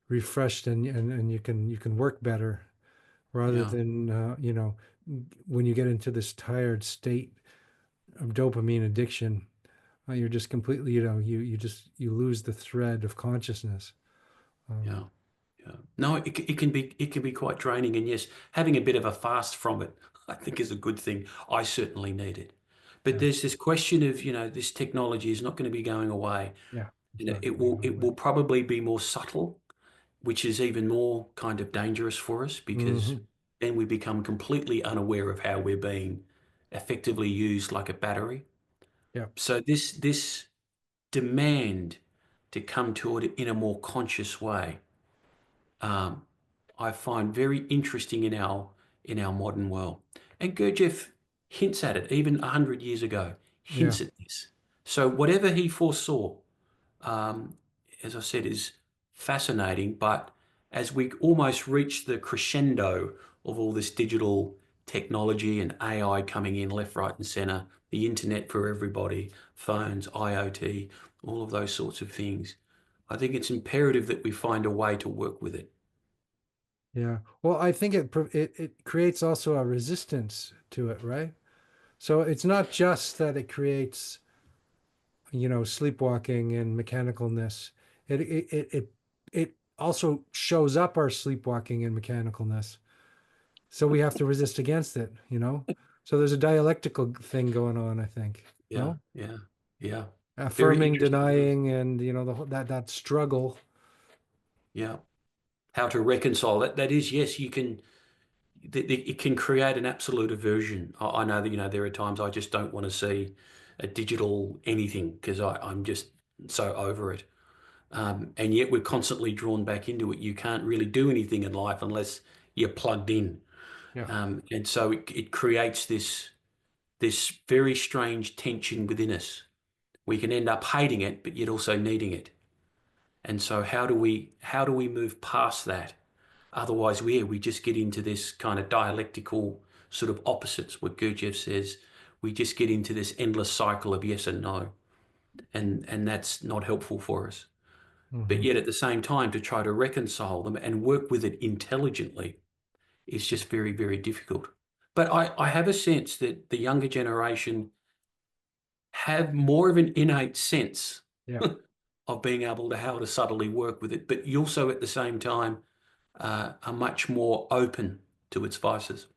refreshed, and you can work better, rather yeah, than when you get into this tired state of dopamine addiction, you're just completely, you lose the thread of consciousness. yeah, um, yeah. No, it can be quite draining, and yes, having a bit of a fast from it, I think, is a good thing. I certainly need it. But yeah, there's this question of, this technology is not going to be going away. yeah, it's You know, not it going will it away. will probably be more subtle, which is even more kind of dangerous for us because Hmm. then we become completely unaware of how we're being effectively used like a battery. Yeah. So this demand to come to it in a more conscious way, um, I find very interesting in our modern world. And Gurdjieff hints at it even 100 years ago, Yeah. hints at this. So whatever he foresaw, um, as I said, is fascinating. But as we almost reach the crescendo of all this digital technology and AI coming in left, right, and center, the internet for everybody, phones, IoT, all of those sorts of things, I think it's imperative that we find a way to work with it. Yeah. Well, I think it creates also a resistance to it, right? So it's not just that it creates, sleepwalking and mechanicalness. It also shows up our sleepwalking and mechanicalness. So we have to resist against it. So there's a dialectical thing going on, I think. Yeah, No? yeah, yeah. Very Affirming, interesting. denying, and that struggle. Yeah. How to reconcile that. That is, yes, you can. It can create an absolute aversion. I know that, there are times I just don't want to see a digital anything because I'm just so over it. And yet we're constantly drawn back into it. You can't really do anything in life unless you're plugged in. Yeah. And so it creates this very strange tension within us. We can end up hating it, but yet also needing it. And so how do we move past that? Otherwise, we just get into this kind of dialectical sort of opposites, what Gurdjieff says. We just get into this endless cycle of yes and no, and that's not helpful for us. But Hmm. yet, at the same time, to try to reconcile them and work with it intelligently is just very, very difficult. But I have a sense that the younger generation have more of an innate sense Yeah. of being able to how to subtly work with it, but you also at the same time are much more open to its vices.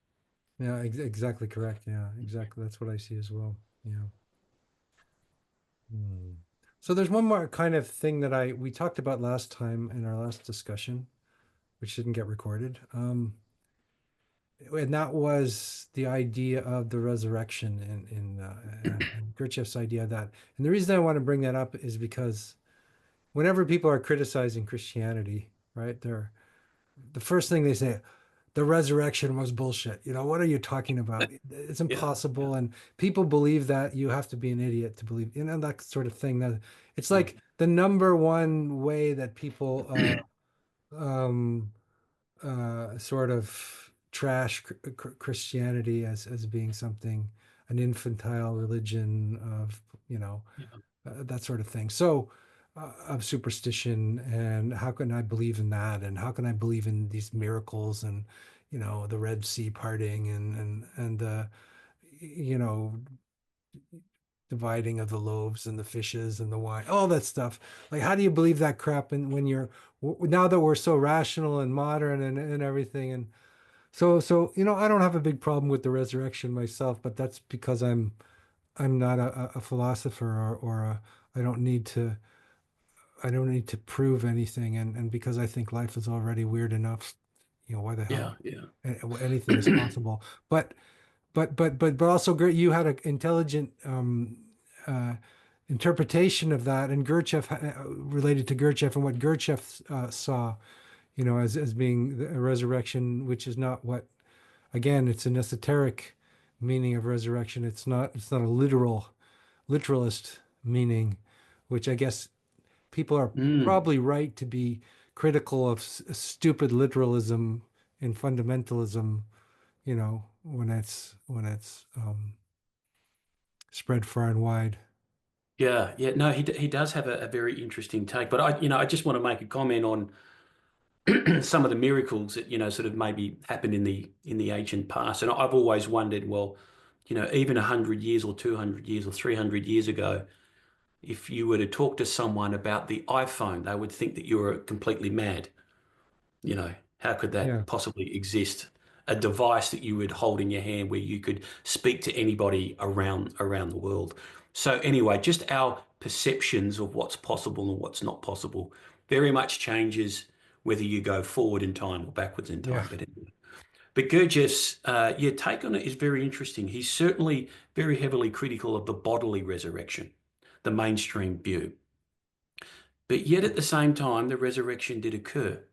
Yeah. Exactly correct. Yeah. Exactly. That's what I see as well. Yeah. Hmm. So there's one more kind of thing that we talked about last time in our last discussion, which didn't get recorded. And that was the idea of the resurrection, and Gurdjieff's idea of that. And the reason I want to bring that up is because whenever people are criticizing Christianity, right, the first thing they say, the resurrection was bullshit. What are you talking about? It's Yeah, yeah, impossible. And people believe that. You have to be an idiot to believe, that sort of thing. That it's mm, like the number one way that people um, sort of trash Christianity as being something, an infantile religion of, Yeah. that sort of thing. So, of superstition, and how can I believe in that? And how can I believe in these miracles and, the Red Sea parting and the, you know, dividing of the loaves and the fishes and the wine, all that stuff. Like, how do you believe that crap? And when now that we're so rational and modern and everything, and so I don't have a big problem with the resurrection myself, but that's because I'm not a philosopher, or I don't need to I don't need to prove anything, and because I think life is already weird enough, why the hell Yeah. Yeah. anything is possible. But but also, you had an intelligent uh, interpretation of that, and Gurdjieff, related to Gurdjieff and what Gurdjieff saw, as being a resurrection, which is not what, again, it's an esoteric meaning of resurrection. It's not a literalist meaning, which I guess people are Mm. probably right to be critical of stupid literalism and fundamentalism, when it's spread far and wide. Yeah. Yeah. No, he does have a very interesting take. But I just want to make a comment on some of the miracles that, sort of maybe happened in the ancient past. And I've always wondered, well, even 100 years or 200 years or 300 years ago, if you were to talk to someone about the iPhone, they would think that you were completely mad. How could Yeah. that possibly exist? A device that you would hold in your hand where you could speak to anybody around the world. So anyway, just our perceptions of what's possible and what's not possible very much changes whether you go forward in time or backwards in Yeah. time. But Gurdjieff's take on it is very interesting. He's certainly very heavily critical of the bodily resurrection, the mainstream view. But yet at the same time, the resurrection did occur.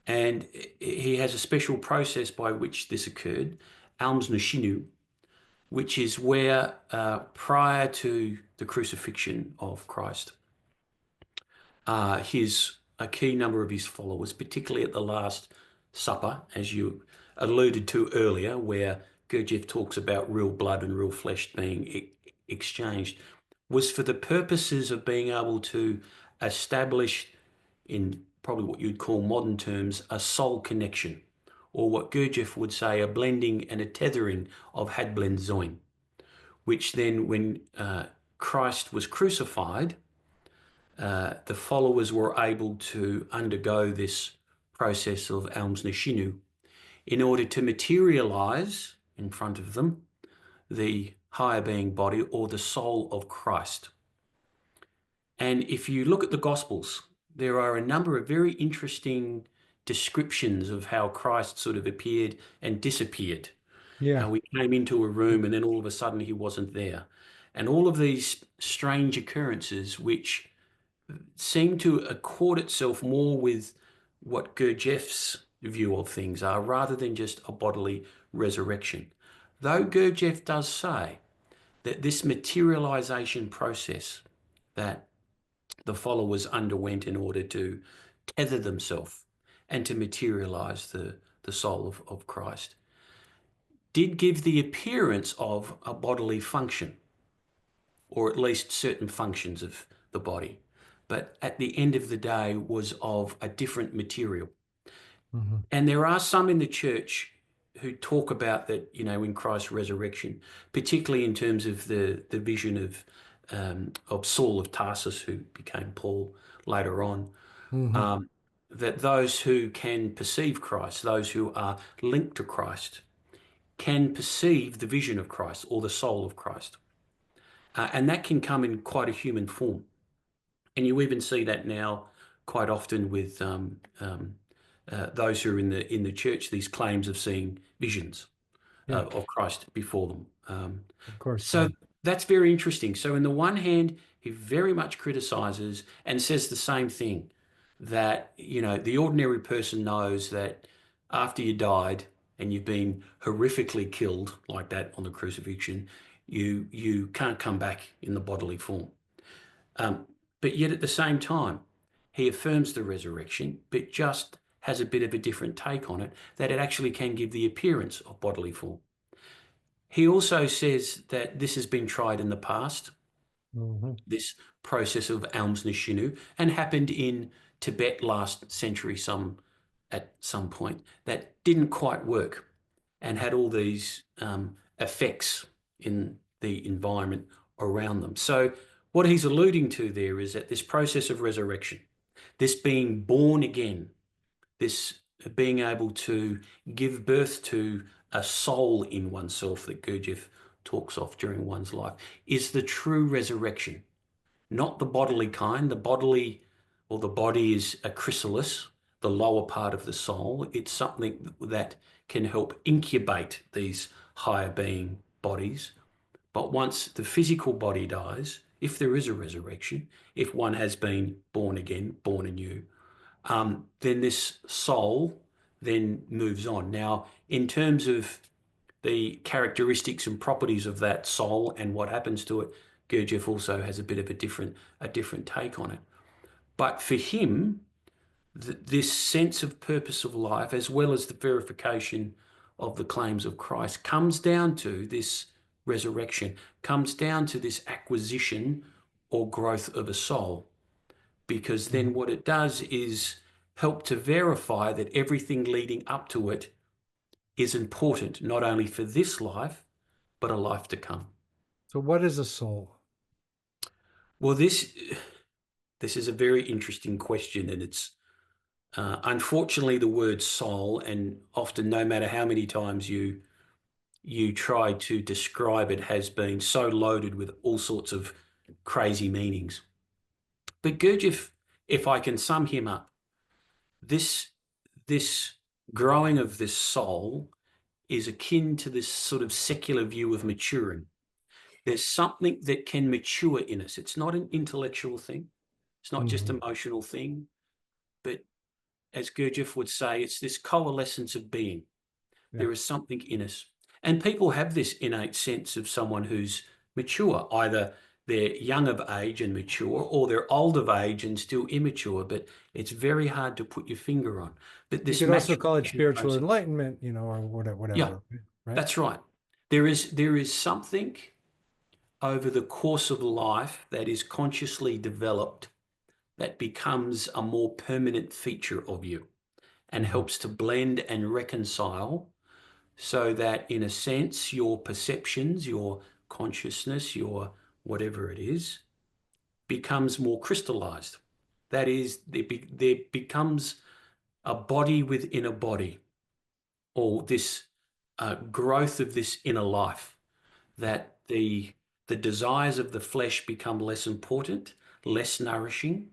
And he has a special process by which this occurred, Almsnashinu, which is where prior to the crucifixion of Christ, a key number of his followers, particularly at the Last Supper, as you alluded to earlier, where Gurdjieff talks about real blood and real flesh being exchanged, was for the purposes of being able to establish, in probably what you'd call modern terms, a soul connection, or what Gurdjieff would say, a blending and a tethering of Hadblend Zoin, which then, when Christ was crucified, the followers were able to undergo this process of Almsnashinu in order to materialize in front of them the higher being body or the soul of Christ. And if you look at the Gospels, there are a number of very interesting descriptions of how Christ sort of appeared and disappeared. Yeah. How he came into a room and then all of a sudden he wasn't there. And all of these strange occurrences, which seem to accord itself more with what Gurdjieff's view of things are, rather than just a bodily resurrection. Though Gurdjieff does say that this materialization process that the followers underwent in order to tether themselves and to materialize the soul of Christ did give the appearance of a bodily function, or at least certain functions of the body, but at the end of the day was of a different material. Hmm. And there are some in the church who talk about that, in Christ's resurrection, particularly in terms of the vision of Saul of Tarsus, who became Paul later on, Hmm. um, that those who can perceive Christ, those who are linked to Christ, can perceive the vision of Christ or the soul of Christ. And that can come in quite a human form. And you even see that now quite often with those who are in the church, these claims of seeing visions Yeah. of Christ before them. Of course. So Yeah. that's very interesting. So, in the one hand, he very much criticizes and says the same thing, that, the ordinary person knows that after you died and you've been horrifically killed like that on the crucifixion, you can't come back in the bodily form. Um, but yet at the same time, he affirms the resurrection, but just has a bit of a different take on it, that it actually can give the appearance of bodily form. He also says that this has been tried in the past, this process of alms nishinu, and happened in Tibet last century at some point, that didn't quite work and had all these effects in the environment around them. So what he's alluding to there is that this process of resurrection, this being born again, this being able to give birth to a soul in oneself that Gurdjieff talks of during one's life, is the true resurrection, not the bodily kind. The body is a chrysalis, the lower part of the soul. It's something that can help incubate these higher being bodies. But once the physical body dies, if there is a resurrection, if one has been born again, born anew, then this soul then moves on. Now, in terms of the characteristics and properties of that soul and what happens to it, Gurdjieff also has a bit of a different take on it. But for him, this sense of purpose of life, as well as the verification of the claims of Christ, comes down to this resurrection, comes down to this acquisition or growth of a soul. Because then what it does is help to verify that everything leading up to it is important, not only for this life, but a life to come. So what is a soul? Well, this is a very interesting question, and it's unfortunately the word soul, and often no matter how many times you try to describe it, has been so loaded with all sorts of crazy meanings. But Gurdjieff, if I can sum him up, this growing of this soul is akin to this sort of secular view of maturing. There's something that can mature in us. It's not an intellectual thing. It's not just an emotional thing, but as Gurdjieff would say, it's this coalescence of being. Yeah. There is something in us. And people have this innate sense of someone who's mature. Either they're young of age and mature, or they're old of age and still immature, but it's very hard to put your finger on. But this, you could also call it spiritual process, enlightenment, or whatever. Yeah, right? That's right. There is something over the course of life that is consciously developed that becomes a more permanent feature of you and helps to blend and reconcile, so that in a sense your perceptions, your consciousness, your whatever it is, becomes more crystallized. That is, there becomes a body within a body, or this growth of this inner life, that the desires of the flesh become less important, less nourishing,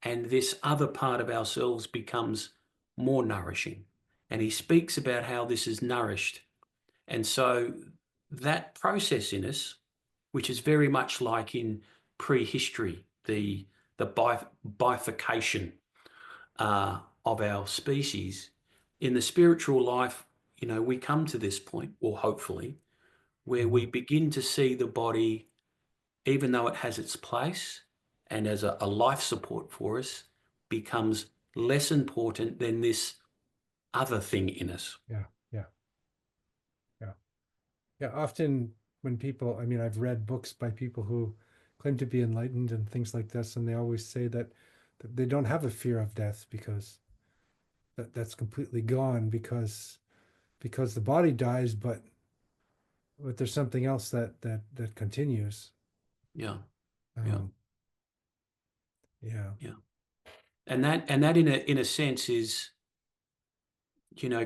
and this other part of ourselves becomes more nourishing. And he speaks about how this is nourished. And so that process in us, which is very much like in prehistory, the bifurcation of our species, in the spiritual life, we come to this point, or hopefully, where we begin to see the body, even though it has its place and as a life support for us, becomes less important than this other thing in us. Yeah. Often when people, I've read books by people who claim to be enlightened and things like this, and they always say that they don't have a fear of death because that's completely gone, because the body dies, but there's something else that continues. Yeah. Yeah. And that in a sense is,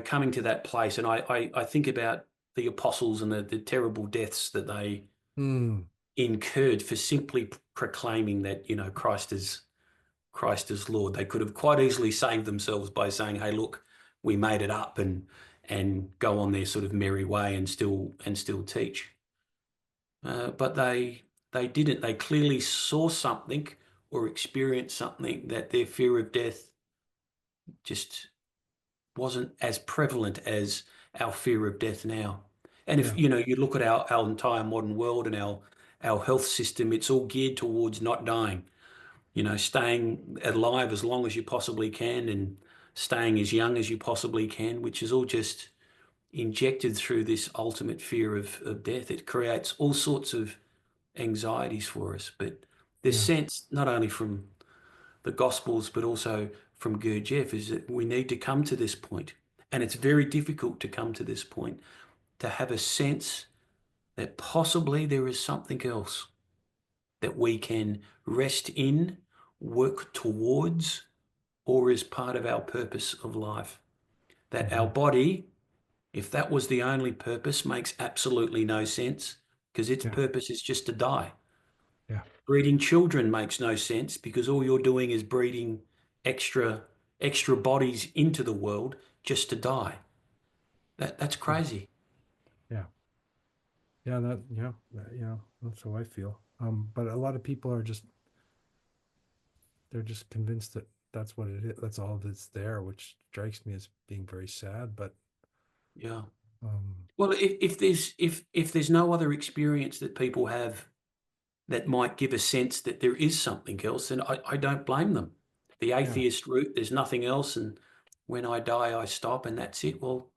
coming to that place. And I think about the apostles and the terrible deaths that they incurred for simply proclaiming that, Christ is Lord. They could have quite easily saved themselves by saying, hey, look, we made it up, and go on their sort of merry way and still teach. But they didn't. They clearly saw something or experienced something that their fear of death just wasn't as prevalent as our fear of death now. And if you look at our entire modern world and our health system, it's all geared towards not dying. staying alive as long as you possibly can and staying as young as you possibly can, which is all just injected through this ultimate fear of death. It creates all sorts of anxieties for us. But this Yeah. sense, not only from the Gospels, but also from Gurdjieff, is that we need to come to this point. And it's very difficult to come to this point, to have a sense that possibly there is something else that we can rest in, work towards, or is part of our purpose of life. That our body, if that was the only purpose, makes absolutely no sense, because its Yeah. purpose is just to die. Yeah. Breeding children makes no sense, because all you're doing is breeding extra bodies into the world just to die. That's crazy. Yeah. Yeah. That's how I feel. But a lot of people are they're just convinced that that's what it is. That's all that's there, which strikes me as being very sad. But Yeah. um, Well, if there's no other experience that people have that might give a sense that there is something else, then I don't blame them. The yeah, atheist route, there's nothing else, and when I die, I stop, and that's it. Well,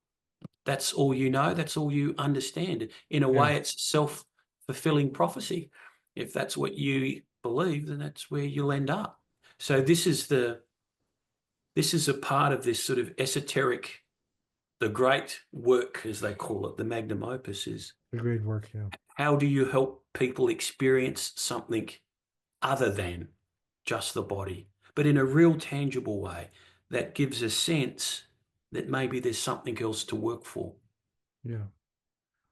that's all you know. That's all you understand. In a yeah, way, it's self-fulfilling prophecy. If that's what you believe, then that's where you'll end up. So this is a part of this sort of esoteric, the great work, as they call it, the magnum opus is the great work. Yeah, how do you help people experience something other than just the body, but in a real tangible way that gives a sense that maybe there's something else to work for. yeah.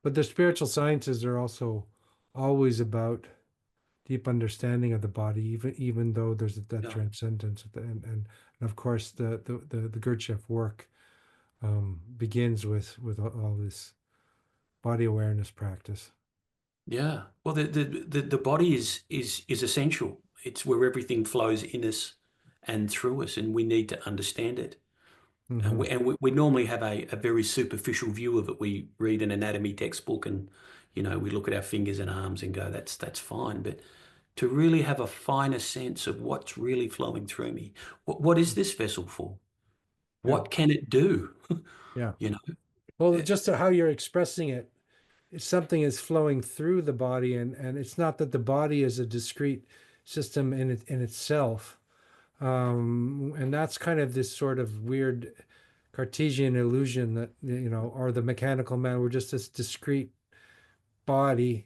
But the spiritual sciences are also always about deep understanding of the body, even though there's that Yeah. transcendence at the end. And of course, the Gurdjieff work begins with all this body awareness practice. Yeah. Well, the body is essential. It's where everything flows in us and through us, and we need to understand it. And Hmm. we normally have a very superficial view of it. We read an anatomy textbook and, we look at our fingers and arms and go, that's fine. But to really have a finer sense of what's really flowing through me, what is this vessel for? Yeah, What can it do? yeah. You know, Well, Eh, just how you're expressing it, something is flowing through the body, and it's not that the body is a discrete system in itself. And that's kind of this sort of weird Cartesian illusion that, or the mechanical man, we're just this discrete body,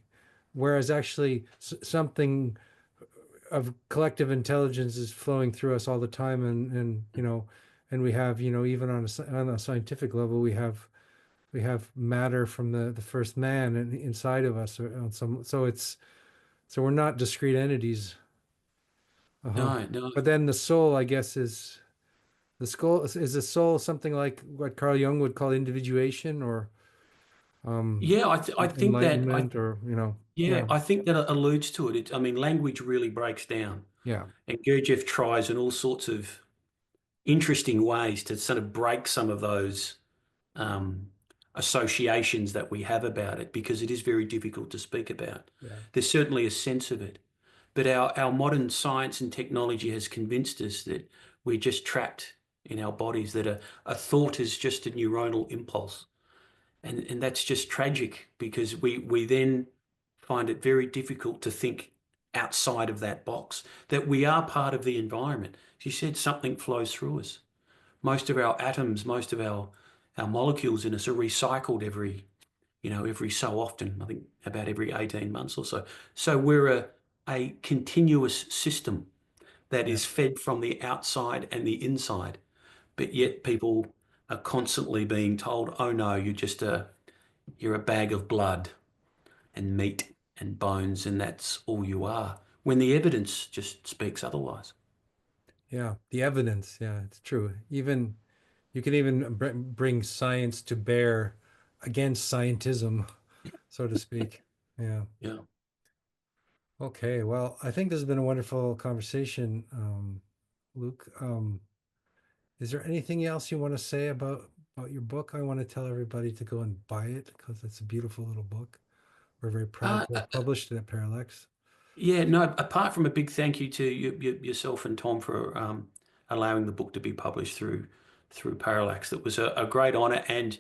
whereas actually something of collective intelligence is flowing through us all the time, and we have, even on a scientific level, we have matter from the first man and inside of us, or on some, so we're not discrete entities. Uh-huh. no, no. But then the soul, I guess, is the soul something like what Carl Jung would call individuation, or um Yeah, I think that enlightenment, or yeah, yeah, I think that alludes to it. I mean, language really breaks down, yeah, and Gurdjieff tries in all sorts of interesting ways to sort of break some of those um, associations that we have about it, because it is very difficult to speak about. yeah, There's certainly a sense of it, but our modern science and technology has convinced us that we're just trapped in our bodies, that a thought is just a neuronal impulse. And that's just tragic, because we then find it very difficult to think outside of that box, that we are part of the environment. As you said, something flows through us. Most of our atoms, most of our molecules in us are recycled every so often. I think about every 18 months or so. So we're a continuous system that yeah, is fed from the outside and the inside. But yet people are constantly being told, oh no, you're a bag of blood and meat and bones, and that's all you are, when the evidence just speaks otherwise. yeah. The evidence, yeah, it's true. Even you can even bring science to bear against scientism, so to speak. Yeah. Yeah. Okay. Well, I think this has been a wonderful conversation, Luke. Is there anything else you want to say about your book? I want to tell everybody to go and buy it because it's a beautiful little book. We're very proud Uh, to have published it at Parallax. Yeah, no, apart from a big thank you to yourself and Tom for allowing the book to be published through Parallax. That was a great honor, and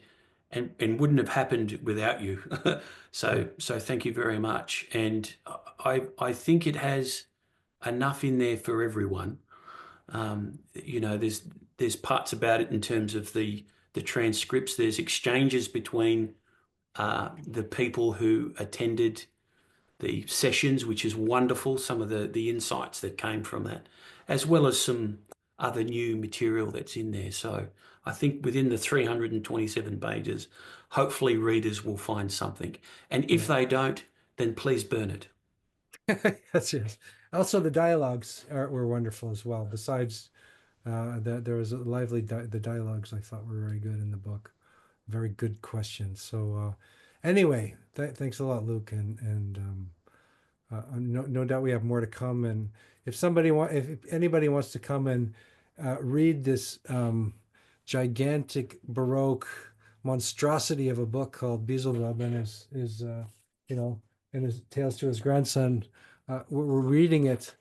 wouldn't have happened without you. So thank you very much. And I think it has enough in there for everyone. There's parts about it in terms of the transcripts. There's exchanges between the people who attended the sessions, which is wonderful. Some of the insights that came from that, as well as some other new material that's in there. So I think within the 327 pages, hopefully readers will find something. And if Yeah. they don't, then please burn it. Yes. Also, the dialogues were wonderful as well. Besides there was a lively the dialogues I thought were very good in the book. Very good questions. So anyway, thanks a lot, Luke, and no doubt we have more to come. And if anybody wants to come and read this gigantic Baroque monstrosity of a book called Beelzebub and his and his tales to his grandson, we're reading it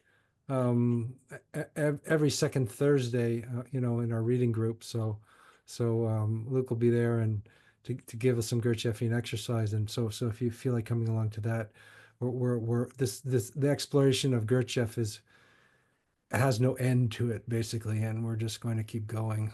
every second Thursday, in our reading group. So Luke will be there and to give us some Gurdjieffian exercise. And so if you feel like coming along to that, we're the exploration of Gurdjieff has no end to it basically, and we're just going to keep going.